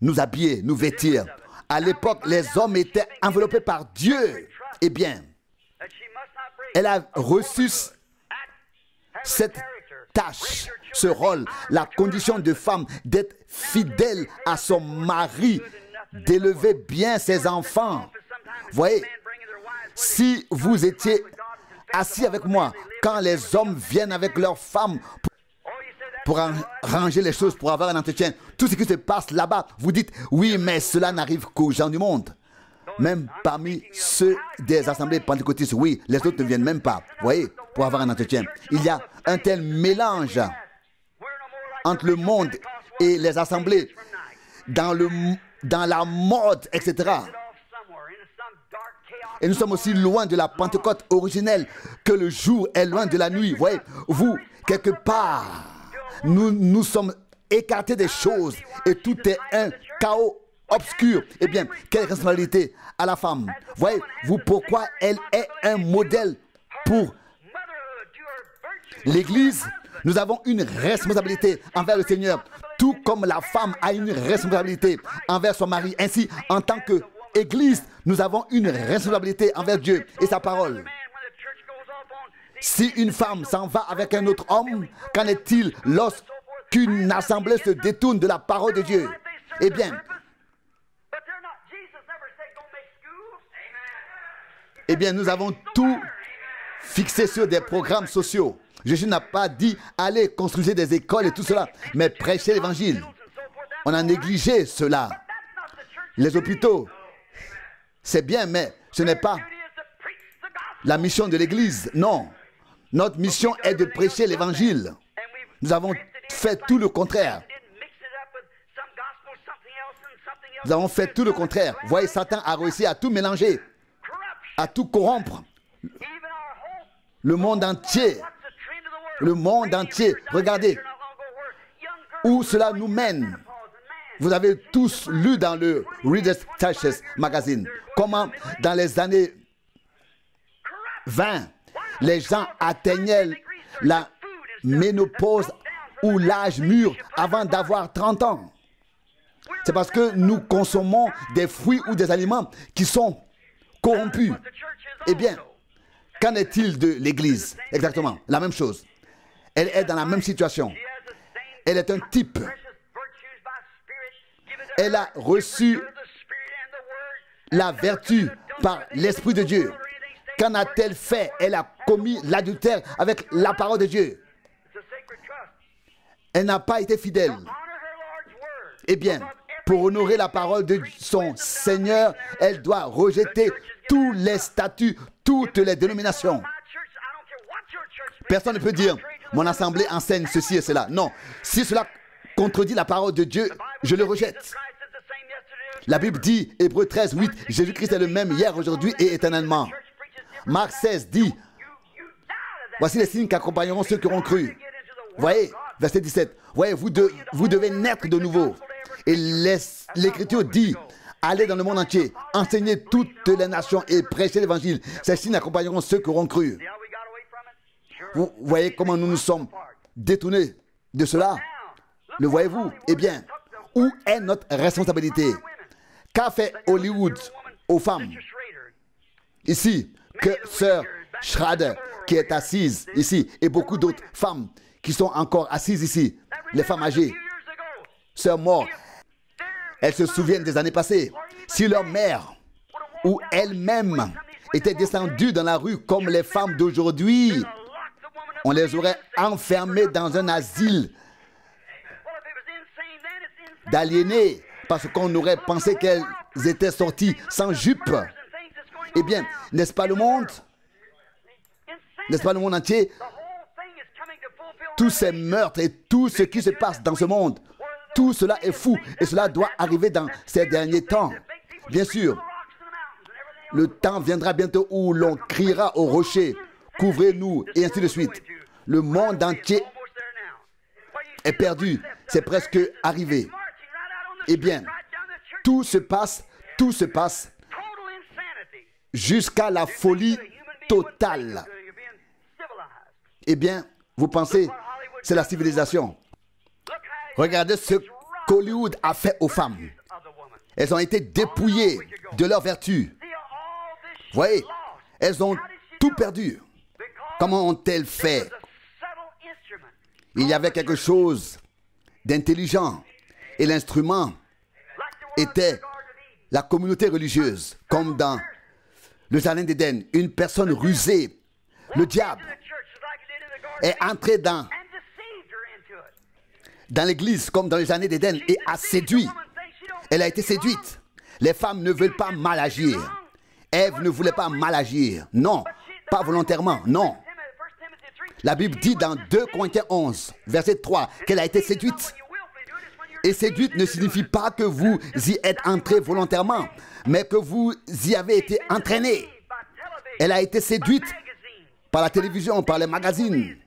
nous habiller, nous vêtir. À l'époque, les hommes étaient enveloppés par Dieu. Eh bien, elle a reçu cette tâche, ce rôle, la condition de femme, d'être fidèle à son mari, d'élever bien ses enfants. Voyez, si vous étiez assis avec moi, quand les hommes viennent avec leurs femmes pour ranger les choses, pour avoir un entretien, tout ce qui se passe là-bas, vous dites, oui, mais cela n'arrive qu'aux gens du monde. Même parmi ceux des assemblées pentecôtistes, oui, les autres ne viennent même pas, vous voyez, pour avoir un entretien. Il y a un tel mélange entre le monde et les assemblées. Dans le dans la mode, etc. Et nous sommes aussi loin de la Pentecôte originelle que le jour est loin de la nuit. Vous voyez, vous, quelque part, nous sommes écartés des choses et tout est un chaos obscur. Eh bien, quelle responsabilité à la femme. Voyez, vous, pourquoi elle est un modèle pour l'Église. Nous avons une responsabilité envers le Seigneur, tout comme la femme a une responsabilité envers son mari. Ainsi, en tant qu'Église, nous avons une responsabilité envers Dieu et sa parole. Si une femme s'en va avec un autre homme, qu'en est-il lorsqu'une assemblée se détourne de la parole de Dieu? Eh bien, nous avons tout fixé sur des programmes sociaux. Jésus n'a pas dit allez construire des écoles et tout cela, mais prêcher l'évangile. On a négligé cela. Les hôpitaux, c'est bien, mais ce n'est pas la mission de l'Église. Non, notre mission est de prêcher l'évangile. Nous avons fait tout le contraire. Nous avons fait tout le contraire. Vous voyez, Satan a réussi à tout mélanger, à tout corrompre. Le monde entier. Le monde entier. Regardez où cela nous mène. Vous avez tous lu dans le Reader's Digest magazine comment dans les années 20, les gens atteignaient la ménopause ou l'âge mûr avant d'avoir 30 ans. C'est parce que nous consommons des fruits ou des aliments qui sont corrompus. Eh bien, qu'en est-il de l'Église? Exactement, la même chose. Elle est dans la même situation. Elle est un type. Elle a reçu la vertu par l'Esprit de Dieu. Qu'en a-t-elle fait? Elle a commis l'adultère avec la parole de Dieu. Elle n'a pas été fidèle. Eh bien, pour honorer la parole de son Seigneur, elle doit rejeter tous les statuts, toutes les dénominations. Personne ne peut dire, mon assemblée enseigne ceci et cela. Non, si cela contredit la parole de Dieu, je le rejette. La Bible dit, Hébreux 13, 8, Jésus-Christ est le même hier, aujourd'hui et éternellement. Marc 16 dit, voici les signes qui accompagneront ceux qui auront cru. Voyez, verset 17, voyez, vous devez naître de nouveau. Et l'Écriture dit, allez dans le monde entier, enseignez toutes les nations et prêchez l'évangile. Ces signes accompagneront ceux qui auront cru. Vous voyez comment nous nous sommes détournés de cela? Le voyez-vous? Eh bien, où est notre responsabilité? Qu'a fait Hollywood aux femmes? Ici, que Sœur Schrader, qui est assise ici, et beaucoup d'autres femmes qui sont encore assises ici, les femmes âgées, Sœur Moore, elles se souviennent des années passées. Si leur mère ou elles-mêmes étaient descendues dans la rue comme les femmes d'aujourd'hui, on les aurait enfermées dans un asile d'aliénés parce qu'on aurait pensé qu'elles étaient sorties sans jupe. Eh bien, n'est-ce pas le monde? N'est-ce pas le monde entier? Tous ces meurtres et tout ce qui se passe dans ce monde, tout cela est fou et cela doit arriver dans ces derniers temps. Bien sûr, le temps viendra bientôt où l'on criera au rocher, couvrez-nous et ainsi de suite. Le monde entier est perdu, c'est presque arrivé. Eh bien, tout se passe jusqu'à la folie totale. Eh bien, vous pensez, c'est la civilisation. Regardez ce qu'Hollywood a fait aux femmes. Elles ont été dépouillées de leur vertu. Vous voyez, elles ont tout perdu. Comment ont-elles fait? Il y avait quelque chose d'intelligent et l'instrument était la communauté religieuse, comme dans le jardin d'Éden. Une personne rusée, le diable, est entré dans l'église comme dans les années d'Éden et a séduit. Elle a été séduite. Les femmes ne veulent pas mal agir. Ève ne voulait pas mal agir. Non, pas volontairement, non. La Bible dit dans 2 Corinthiens 11, verset 3, qu'elle a été séduite. Et séduite ne signifie pas que vous y êtes entré volontairement, mais que vous y avez été entraîné. Elle a été séduite par la télévision, par les magazines.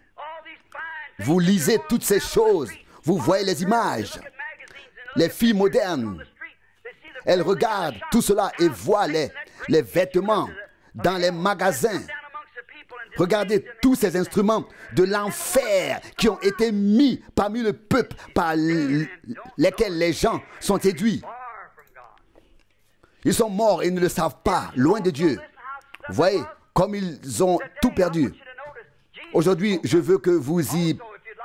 Vous lisez toutes ces choses, vous voyez les images. Les filles modernes, elles regardent tout cela et voient les vêtements dans les magasins. Regardez tous ces instruments de l'enfer qui ont été mis parmi le peuple par lesquels les gens sont séduits. Ils sont morts et ils ne le savent pas, loin de Dieu. Vous voyez, comme ils ont tout perdu. Aujourd'hui, je veux que vous y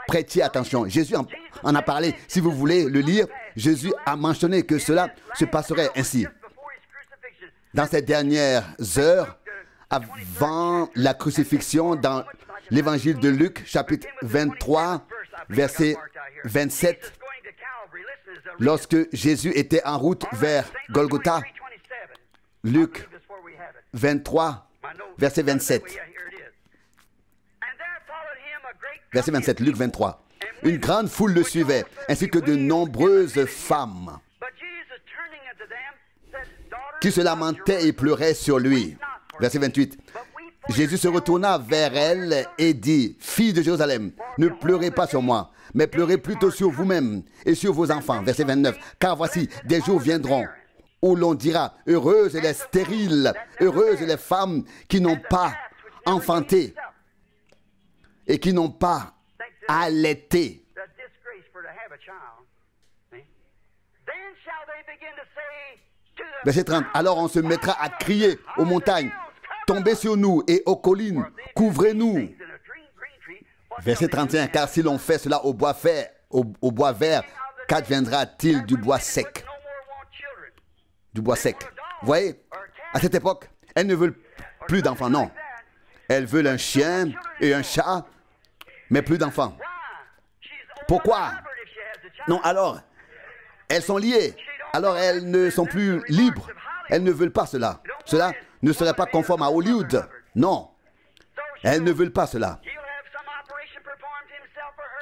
prêtiez attention. Jésus en a parlé. Si vous voulez le lire, Jésus a mentionné que cela se passerait ainsi. Dans ces dernières heures, avant la crucifixion, dans l'évangile de Luc, chapitre 23, verset 27, lorsque Jésus était en route vers Golgotha, Luc 23, verset 27. Verset 27, Luc 23. Une grande foule le suivait, ainsi que de nombreuses femmes qui se lamentaient et pleuraient sur lui. Verset 28. Jésus se retourna vers elle et dit, « Fille de Jérusalem, ne pleurez pas sur moi, mais pleurez plutôt sur vous-même et sur vos enfants. » Verset 29. « Car voici, des jours viendront où l'on dira, heureuses les stériles, heureuses les femmes qui n'ont pas enfanté et qui n'ont pas allaité. » Verset 30. « Alors on se mettra à crier aux montagnes, tombez sur nous et aux collines, couvrez-nous. » Verset 31. « Car si l'on fait cela au bois vert, qu'adviendra-t-il du bois sec? » Du bois sec. Vous voyez, à cette époque, elles ne veulent plus d'enfants, non. Elles veulent un chien et un chat, mais plus d'enfants. Pourquoi? Non, alors, elles sont liées. Alors, elles ne sont plus libres. Elles ne veulent pas cela. Cela ne serait pas conforme à Hollywood. Non. Elles ne veulent pas cela.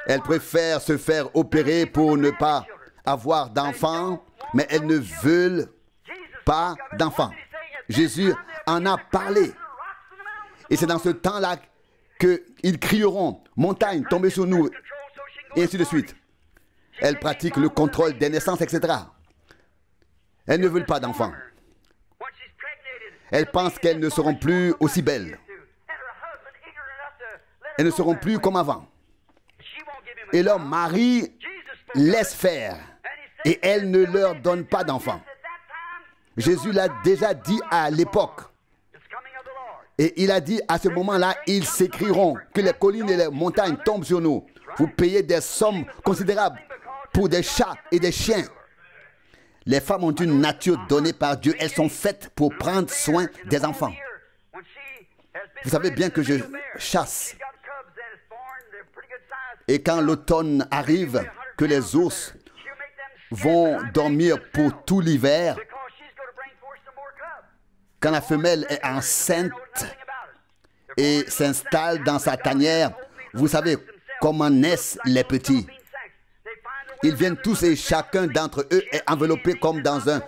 Elles préfèrent se faire opérer pour ne pas avoir d'enfants, mais elles ne veulent pas d'enfants. Jésus en a parlé. Et c'est dans ce temps-là qu'ils crieront, montagne, tombez sur nous, et ainsi de suite. Elles pratiquent le contrôle des naissances, etc. Elles ne veulent pas d'enfants. Elles pensent qu'elles ne seront plus aussi belles. Elles ne seront plus comme avant. Et leur mari laisse faire. Et elles ne leur donnent pas d'enfants. Jésus l'a déjà dit à l'époque. Et il a dit à ce moment-là, ils s'écrieront que les collines et les montagnes tombent sur nous. Vous payez des sommes considérables pour des chats et des chiens. Les femmes ont une nature donnée par Dieu. Elles sont faites pour prendre soin des enfants. Vous savez bien que je chasse. Et quand l'automne arrive, que les ours vont dormir pour tout l'hiver, quand la femelle est enceinte et s'installe dans sa tanière, vous savez comment naissent les petits. Ils viennent tous et chacun d'entre eux est enveloppé comme dans un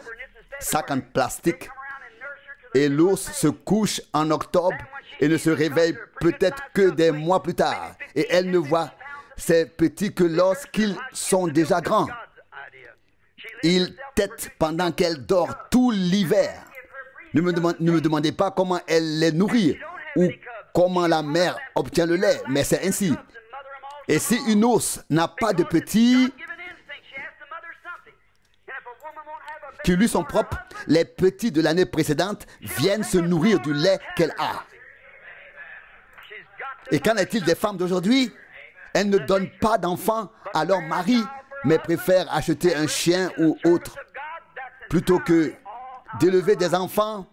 sac en plastique. Et l'ours se couche en octobre et ne se réveille peut-être que des mois plus tard. Et elle ne voit ces petits que lorsqu'ils sont déjà grands. Ils têtent pendant qu'elle dort tout l'hiver. Ne me demandez pas comment elle les nourrit ou comment la mère obtient le lait, mais c'est ainsi. Et si une ours n'a pas de petits qui lui sont propres, les petits de l'année précédente viennent se nourrir du lait qu'elle a. Et qu'en est-il des femmes d'aujourd'hui? Elles ne donnent pas d'enfants à leur mari, mais préfèrent acheter un chien ou autre, plutôt que d'élever des enfants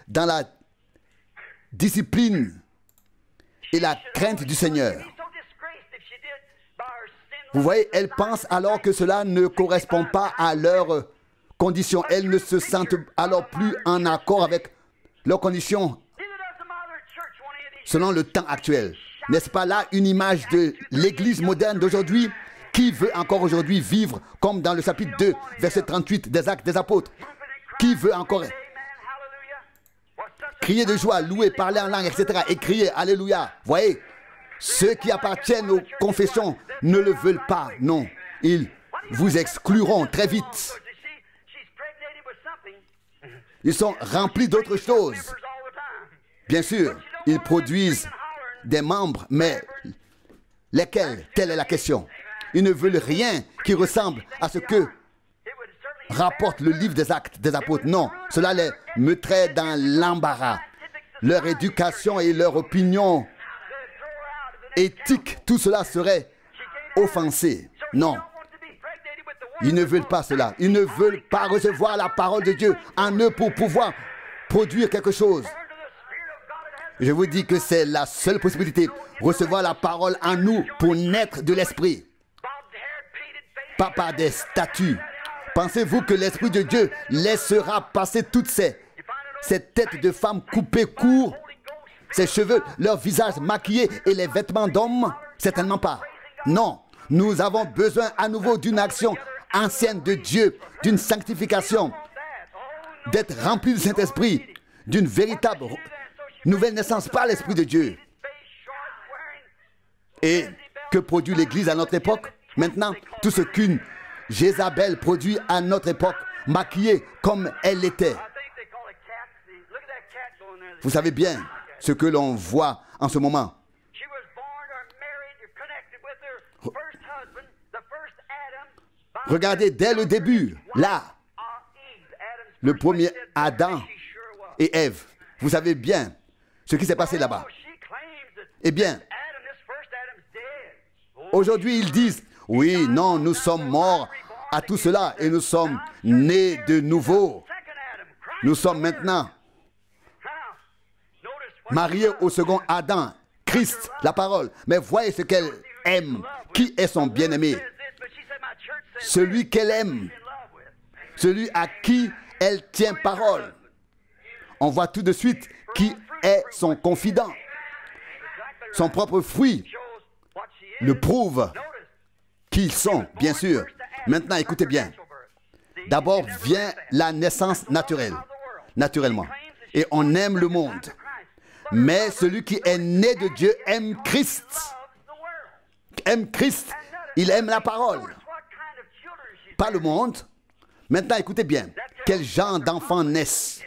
dans la discipline et la crainte du Seigneur. Vous voyez, elles pensent alors que cela ne correspond pas à leurs conditions. Elles ne se sentent alors plus en accord avec leurs conditions selon le temps actuel. N'est-ce pas là une image de l'Église moderne d'aujourd'hui Qui veut encore aujourd'hui vivre comme dans le chapitre 2, verset 38 des Actes des Apôtres? Qui veut encore crier de joie, louer, parler en langue, etc. et crier Alléluia? Voyez, ceux qui appartiennent aux confessions ne le veulent pas. Non, ils vous excluront très vite. Ils sont remplis d'autres choses. Bien sûr, ils produisent des membres, mais lesquels? Telle est la question. Ils ne veulent rien qui ressemble à ce que rapporte le livre des Actes des Apôtres. Non, cela les mettrait dans l'embarras. Leur éducation et leur opinion éthique, tout cela serait offensé. Non. Ils ne veulent pas cela. Ils ne veulent pas recevoir la parole de Dieu en eux pour pouvoir produire quelque chose. Je vous dis que c'est la seule possibilité. Recevoir la parole en nous pour naître de l'esprit. Pas par des statues. Pensez-vous que l'Esprit de Dieu laissera passer toutes ces têtes de femmes coupées court, ces cheveux, leurs visages maquillés et les vêtements d'hommes? Certainement pas. Non, nous avons besoin à nouveau d'une action ancienne de Dieu, d'une sanctification, d'être rempli du Saint-Esprit, d'une véritable nouvelle naissance par l'Esprit de Dieu. Et que produit l'Église à notre époque? Maintenant, tout ce qu'une Jézabel produit à notre époque, maquillée comme elle l'était. Vous savez bien ce que l'on voit en ce moment. Regardez dès le début, là, le premier Adam et Ève. Vous savez bien ce qui s'est passé là-bas. Eh bien, aujourd'hui, ils disent, oui, non, nous sommes morts à tout cela et nous sommes nés de nouveau. Nous sommes maintenant mariés au second Adam, Christ, la parole. Mais voyez ce qu'elle aime. Qui est son bien-aimé? Celui qu'elle aime. Celui à qui elle tient parole. On voit tout de suite qui est son confident. Son propre fruit le prouve qui ils sont, bien sûr. Maintenant, écoutez bien. D'abord vient la naissance naturelle, naturellement. Et on aime le monde. Mais celui qui est né de Dieu aime Christ. Aime Christ. Il aime la parole. Pas le monde. Maintenant, écoutez bien. Quel genre d'enfants naissent?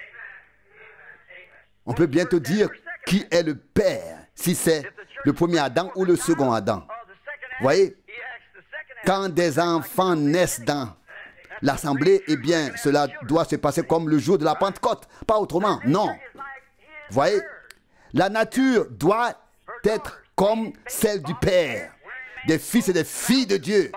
On peut bientôt dire qui est le père, si c'est le premier Adam ou le second Adam. Voyez? Quand des enfants naissent dans l'assemblée, eh bien, cela doit se passer comme le jour de la Pentecôte. Pas autrement, non. Voyez? La nature doit être comme celle du Père, des fils et des filles de Dieu.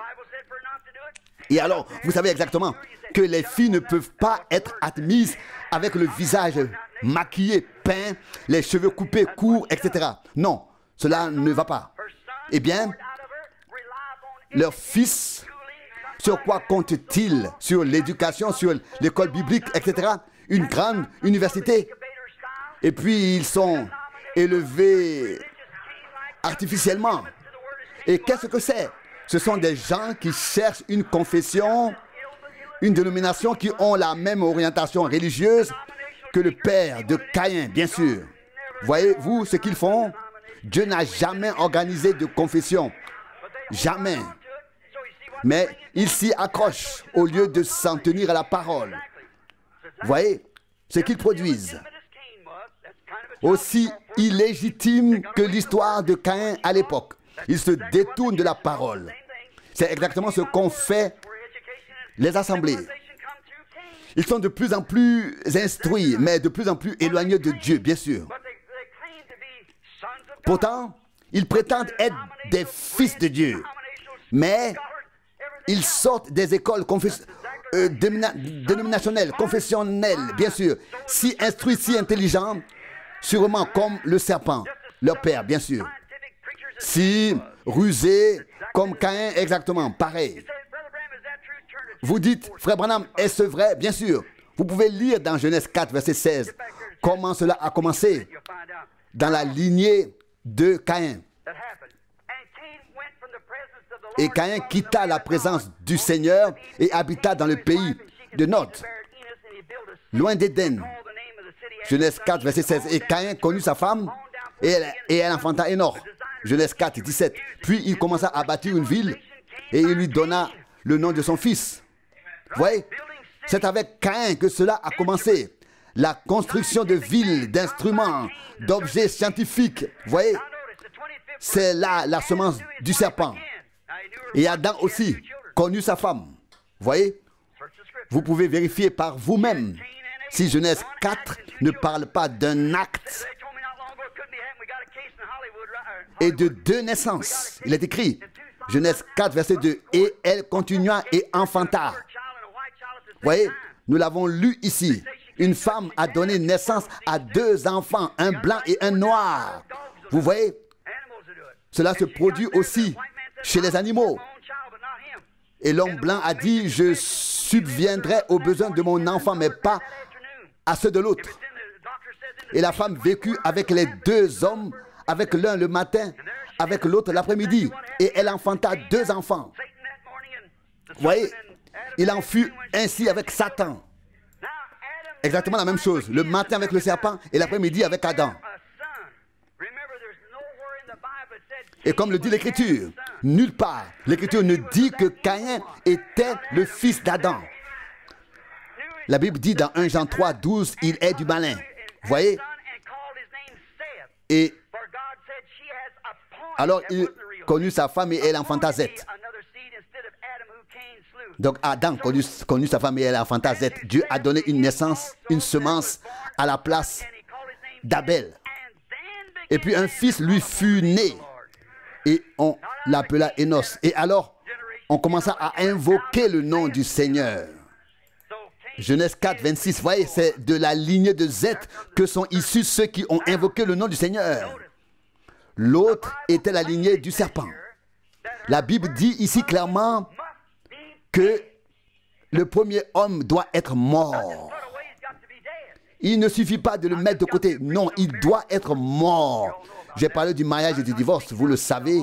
Et alors, vous savez exactement que les filles ne peuvent pas être admises avec le visage maquillé, peint, les cheveux coupés courts, etc. Non, cela ne va pas. Eh bien, leur fils, sur quoi compte-t-il? Sur l'éducation, sur l'école biblique, etc. Une grande université. Et puis, ils sont élevés artificiellement. Et qu'est-ce que c'est? Ce sont des gens qui cherchent une confession, une dénomination qui ont la même orientation religieuse que le père de Caïn, bien sûr. Voyez-vous ce qu'ils font? Dieu n'a jamais organisé de confession. Jamais. Mais ils s'y accrochent au lieu de s'en tenir à la parole. Voyez ce qu'ils produisent. Aussi illégitime que l'histoire de Caïn à l'époque. Ils se détournent de la parole. C'est exactement ce qu'ont fait les assemblées. Ils sont de plus en plus instruits, mais de plus en plus éloignés de Dieu, bien sûr. Pourtant, ils prétendent être des fils de Dieu. Mais ils sortent des écoles dénominationnelles, confessionnelles, bien sûr. Si instruits, si intelligents, sûrement comme le serpent, leur père, bien sûr. Si rusés, comme Caïn, exactement, pareil. Vous dites, frère Branham, est-ce vrai? Bien sûr. Vous pouvez lire dans Genèse 4, verset 16, comment cela a commencé dans la lignée de Caïn. Et Caïn quitta la présence du Seigneur et habita dans le pays de Nod, loin d'Éden. Genèse 4, verset 16. Et Caïn connut sa femme et elle enfanta Hénoch. Genèse 4, 17. Puis il commença à bâtir une ville et il lui donna le nom de son fils. Vous voyez, c'est avec Caïn que cela a commencé. La construction de villes, d'instruments, d'objets scientifiques. Vous voyez, c'est là la semence du serpent. Et Adam aussi connut sa femme. Vous voyez, vous pouvez vérifier par vous-même si Genèse 4 ne parle pas d'un acte et de deux naissances. Il est écrit, Genèse 4, verset 2, et elle continua et enfanta. Vous voyez, nous l'avons lu ici. Une femme a donné naissance à deux enfants, un blanc et un noir. Vous voyez, cela se produit aussi chez les animaux. Et l'homme blanc a dit, je subviendrai aux besoins de mon enfant, mais pas à ceux de l'autre. Et la femme vécut avec les deux hommes, avec l'un le matin, avec l'autre l'après-midi. Et elle enfanta deux enfants. Vous voyez, il en fut ainsi avec Satan. Exactement la même chose. Le matin avec le serpent et l'après-midi avec Adam. Et comme le dit l'Écriture, nulle part, l'Écriture ne dit que Caïn était le fils d'Adam. La Bible dit dans 1 Jean 3, 12, il est du malin. Vous voyez? Et alors il connut sa femme et elle enfanta Seth. Donc Adam connut sa femme et elle enfanta Seth. Dieu a donné une naissance, une semence à la place d'Abel. Et puis un fils lui fut né. Et on l'appela Énos. Et alors, on commença à invoquer le nom du Seigneur. Genèse 4, 26. Vous voyez, c'est de la lignée de Seth que sont issus ceux qui ont invoqué le nom du Seigneur. L'autre était la lignée du serpent. La Bible dit ici clairement que le premier homme doit être mort. Il ne suffit pas de le mettre de côté. Non, il doit être mort. J'ai parlé du mariage et du divorce, vous le savez.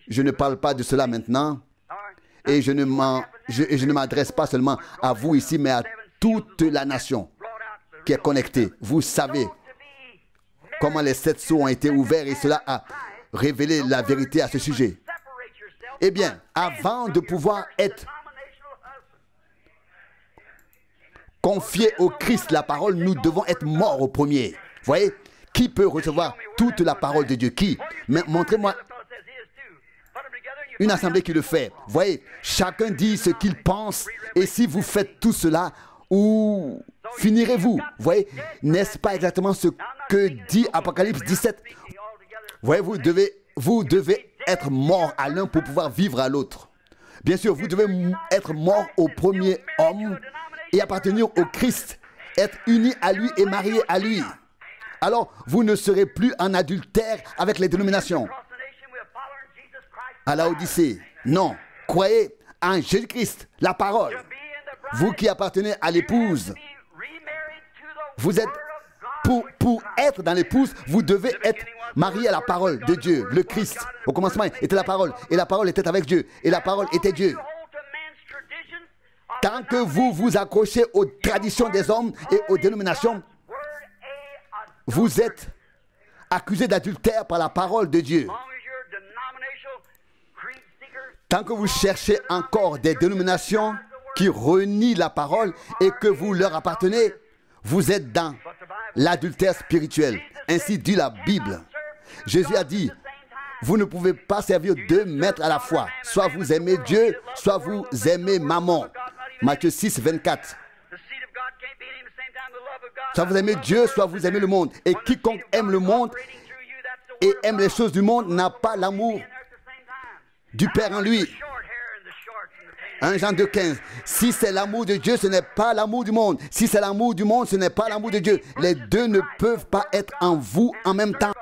Je ne parle pas de cela maintenant. Et je ne m'adresse pas seulement à vous ici, mais à toute la nation qui est connectée. Vous savez comment les 7 sceaux ont été ouverts et cela a révélé la vérité à ce sujet. Eh bien, avant de pouvoir être confiés au Christ, la parole, nous devons être morts au premier. Vous voyez? Qui peut recevoir toute la parole de Dieu? Qui? Mais montrez-moi une assemblée qui le fait. Vous voyez, chacun dit ce qu'il pense. Et si vous faites tout cela, où finirez-vous? Vous voyez, n'est-ce pas exactement ce que dit Apocalypse 17? Vous voyez, vous devez être mort à l'un pour pouvoir vivre à l'autre. Bien sûr, vous devez être mort au premier homme et appartenir au Christ, être unis à lui et mariés à lui. Alors, vous ne serez plus en adultère avec les dénominations. À la Odyssée, non. Croyez en Jésus-Christ, la parole. Vous qui appartenez à l'épouse, vous êtes, pour être dans l'épouse, vous devez être marié à la parole de Dieu, le Christ. Au commencement était la parole, et la parole était avec Dieu, et la parole était Dieu. Tant que vous vous accrochez aux traditions des hommes et aux dénominations, vous êtes accusé d'adultère par la parole de Dieu. Tant que vous cherchez encore des dénominations qui renient la parole et que vous leur appartenez, vous êtes dans l'adultère spirituel. Ainsi dit la Bible. Jésus a dit, vous ne pouvez pas servir deux maîtres à la fois. Soit vous aimez Dieu, soit vous aimez Mammon. Matthieu 6, 24. Soit vous aimez Dieu, soit vous aimez le monde. Et quiconque aime le monde et aime les choses du monde n'a pas l'amour du Père en lui. 1 Jean 2, 15. Si c'est l'amour de Dieu, ce n'est pas l'amour du monde. Si c'est l'amour du monde, ce n'est pas l'amour de Dieu. Les deux ne peuvent pas être en vous en même temps.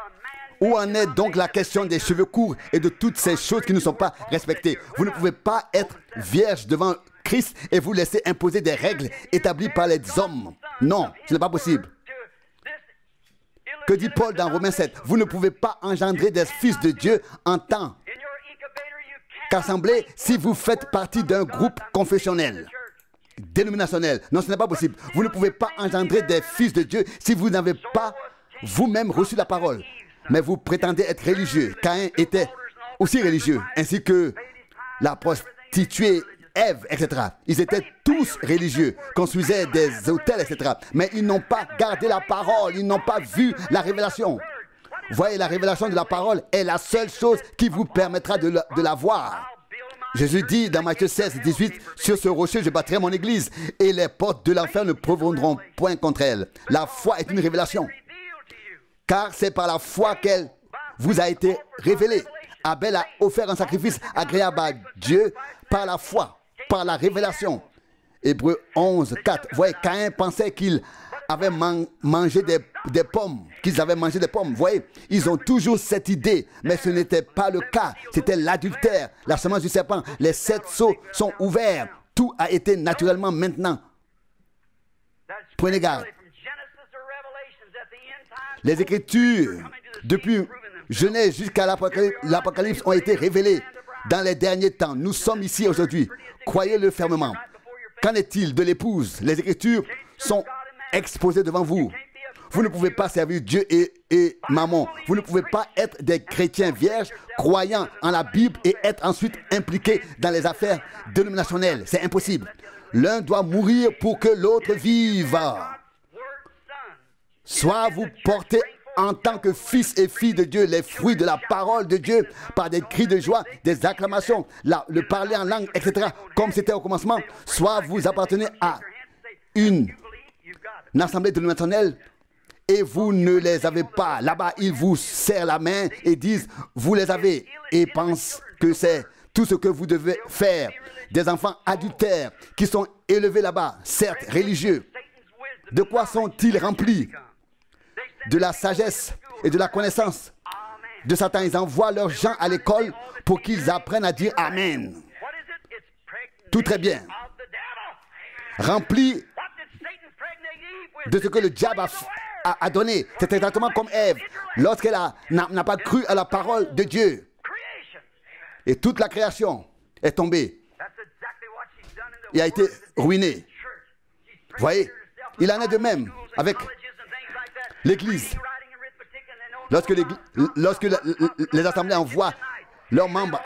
Où en est donc la question des cheveux courts et de toutes ces choses qui ne sont pas respectées? Vous ne pouvez pas être vierge devant Christ et vous laisser imposer des règles établies par les hommes. Non, ce n'est pas possible. Que dit Paul dans Romains 7? Vous ne pouvez pas engendrer des fils de Dieu en temps qu'assembler si vous faites partie d'un groupe confessionnel, dénominationnel. Non, ce n'est pas possible. Vous ne pouvez pas engendrer des fils de Dieu si vous n'avez pas vous-même reçu la parole. Mais vous prétendez être religieux. Caïn était aussi religieux, ainsi que la prostituée Ève, etc. Ils étaient tous religieux, construisaient des hôtels, etc. Mais ils n'ont pas gardé la parole, ils n'ont pas vu la révélation. Voyez, la révélation de la parole est la seule chose qui vous permettra de la voir. Jésus dit dans Matthieu 16, 18, « Sur ce rocher, je bâtirai mon église, et les portes de l'enfer ne prévaudront point contre elle. » La foi est une révélation, car c'est par la foi qu'elle vous a été révélée. Abel a offert un sacrifice agréable à Dieu par la foi, par la révélation. Hébreux 11, 4. Voyez, Caïn pensait qu'il avait mangé des pommes, qu'ils avaient mangé des pommes. Vous voyez, ils ont toujours cette idée, mais ce n'était pas le cas. C'était l'adultère, la semence du serpent. Les 7 sceaux sont ouverts. Tout a été naturellement maintenant. Prenez garde. Les Écritures, depuis Genèse jusqu'à l'Apocalypse, ont été révélées dans les derniers temps. Nous sommes ici aujourd'hui. Croyez-le fermement. Qu'en est-il de l'épouse? Les Écritures sont exposées devant vous. Vous ne pouvez pas servir Dieu et Mammon. Vous ne pouvez pas être des chrétiens vierges, croyant en la Bible et être ensuite impliqués dans les affaires dénominationnelles. C'est impossible. L'un doit mourir pour que l'autre vive. Soit vous portez en tant que fils et filles de Dieu les fruits de la parole de Dieu par des cris de joie, des acclamations, le parler en langue, etc., comme c'était au commencement. Soit vous appartenez à une assemblée dénominationnelle et vous ne les avez pas. Là-bas, ils vous serrent la main et disent, vous les avez, et pensent que c'est tout ce que vous devez faire. Des enfants adultères qui sont élevés là-bas, certes religieux. De quoi sont-ils remplis? De la sagesse et de la connaissance de Satan. Ils envoient leurs gens à l'école pour qu'ils apprennent à dire Amen. Tout très bien. Remplis de ce que le diable a donné. C'est exactement comme Ève, lorsqu'elle n'a pas cru à la parole de Dieu. Et toute la création est tombée. Et a été ruinée. Vous voyez, il en est de même avec l'Église. Lorsque les assemblées envoient leurs membres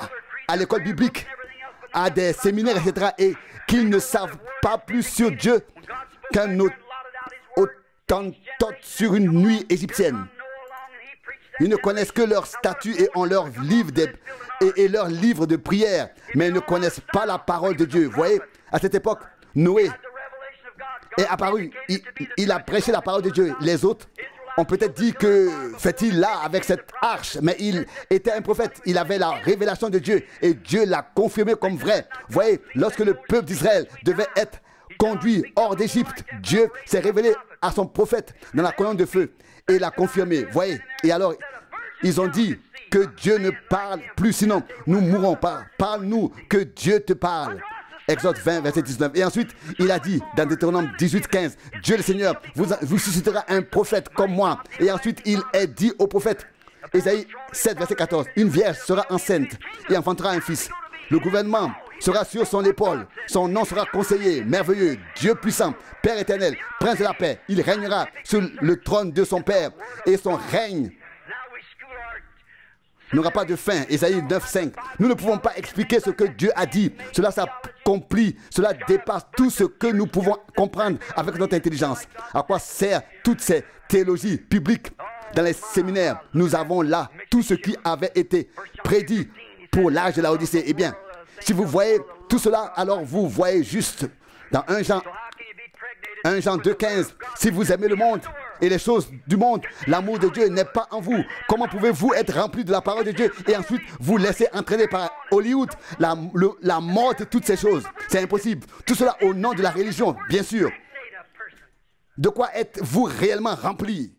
à l'école biblique, à des séminaires, etc., et qu'ils ne savent pas plus sur Dieu qu'un Hottentot sur une nuit égyptienne. Ils ne connaissent que leur statut et ont leur livre et leur livre de prière, mais ils ne connaissent pas la parole de Dieu. Vous voyez, à cette époque, Noé est apparu, il a prêché la parole de Dieu. Les autres ont peut-être dit que fait-il là avec cette arche, mais il était un prophète, il avait la révélation de Dieu et Dieu l'a confirmé comme vrai. Vous voyez, lorsque le peuple d'Israël devait être conduit hors d'Égypte, Dieu s'est révélé à son prophète dans la colonne de feu et l'a confirmé. Vous voyez, et alors ils ont dit que Dieu ne parle plus, sinon nous mourrons pas. Parle-nous que Dieu te parle. Exode 20, verset 19. Et ensuite, il a dit dans Deutéronome 18, 15, Dieu le Seigneur vous suscitera un prophète comme moi. Et ensuite, il est dit au prophète, Ésaïe 7, verset 14, une vierge sera enceinte et enfantera un fils. Le gouvernement sera sur son épaule. Son nom sera conseiller, merveilleux, Dieu puissant, Père éternel, prince de la paix. Il régnera sur le trône de son Père et son règne n'aura pas de fin. Ésaïe 9, 5. Nous ne pouvons pas expliquer ce que Dieu a dit. Cela s'accomplit. Cela dépasse tout ce que nous pouvons comprendre avec notre intelligence. À quoi sert toutes ces théologies publiques dans les séminaires? Nous avons là tout ce qui avait été prédit pour l'âge de la Odyssée. Eh bien, si vous voyez tout cela, alors vous voyez juste dans 1 Jean 2, 15. Si vous aimez le monde et les choses du monde, l'amour de Dieu n'est pas en vous. Comment pouvez-vous être rempli de la parole de Dieu et ensuite vous laisser entraîner par Hollywood, la mort et toutes ces choses? C'est impossible. Tout cela au nom de la religion, bien sûr. De quoi êtes-vous réellement rempli?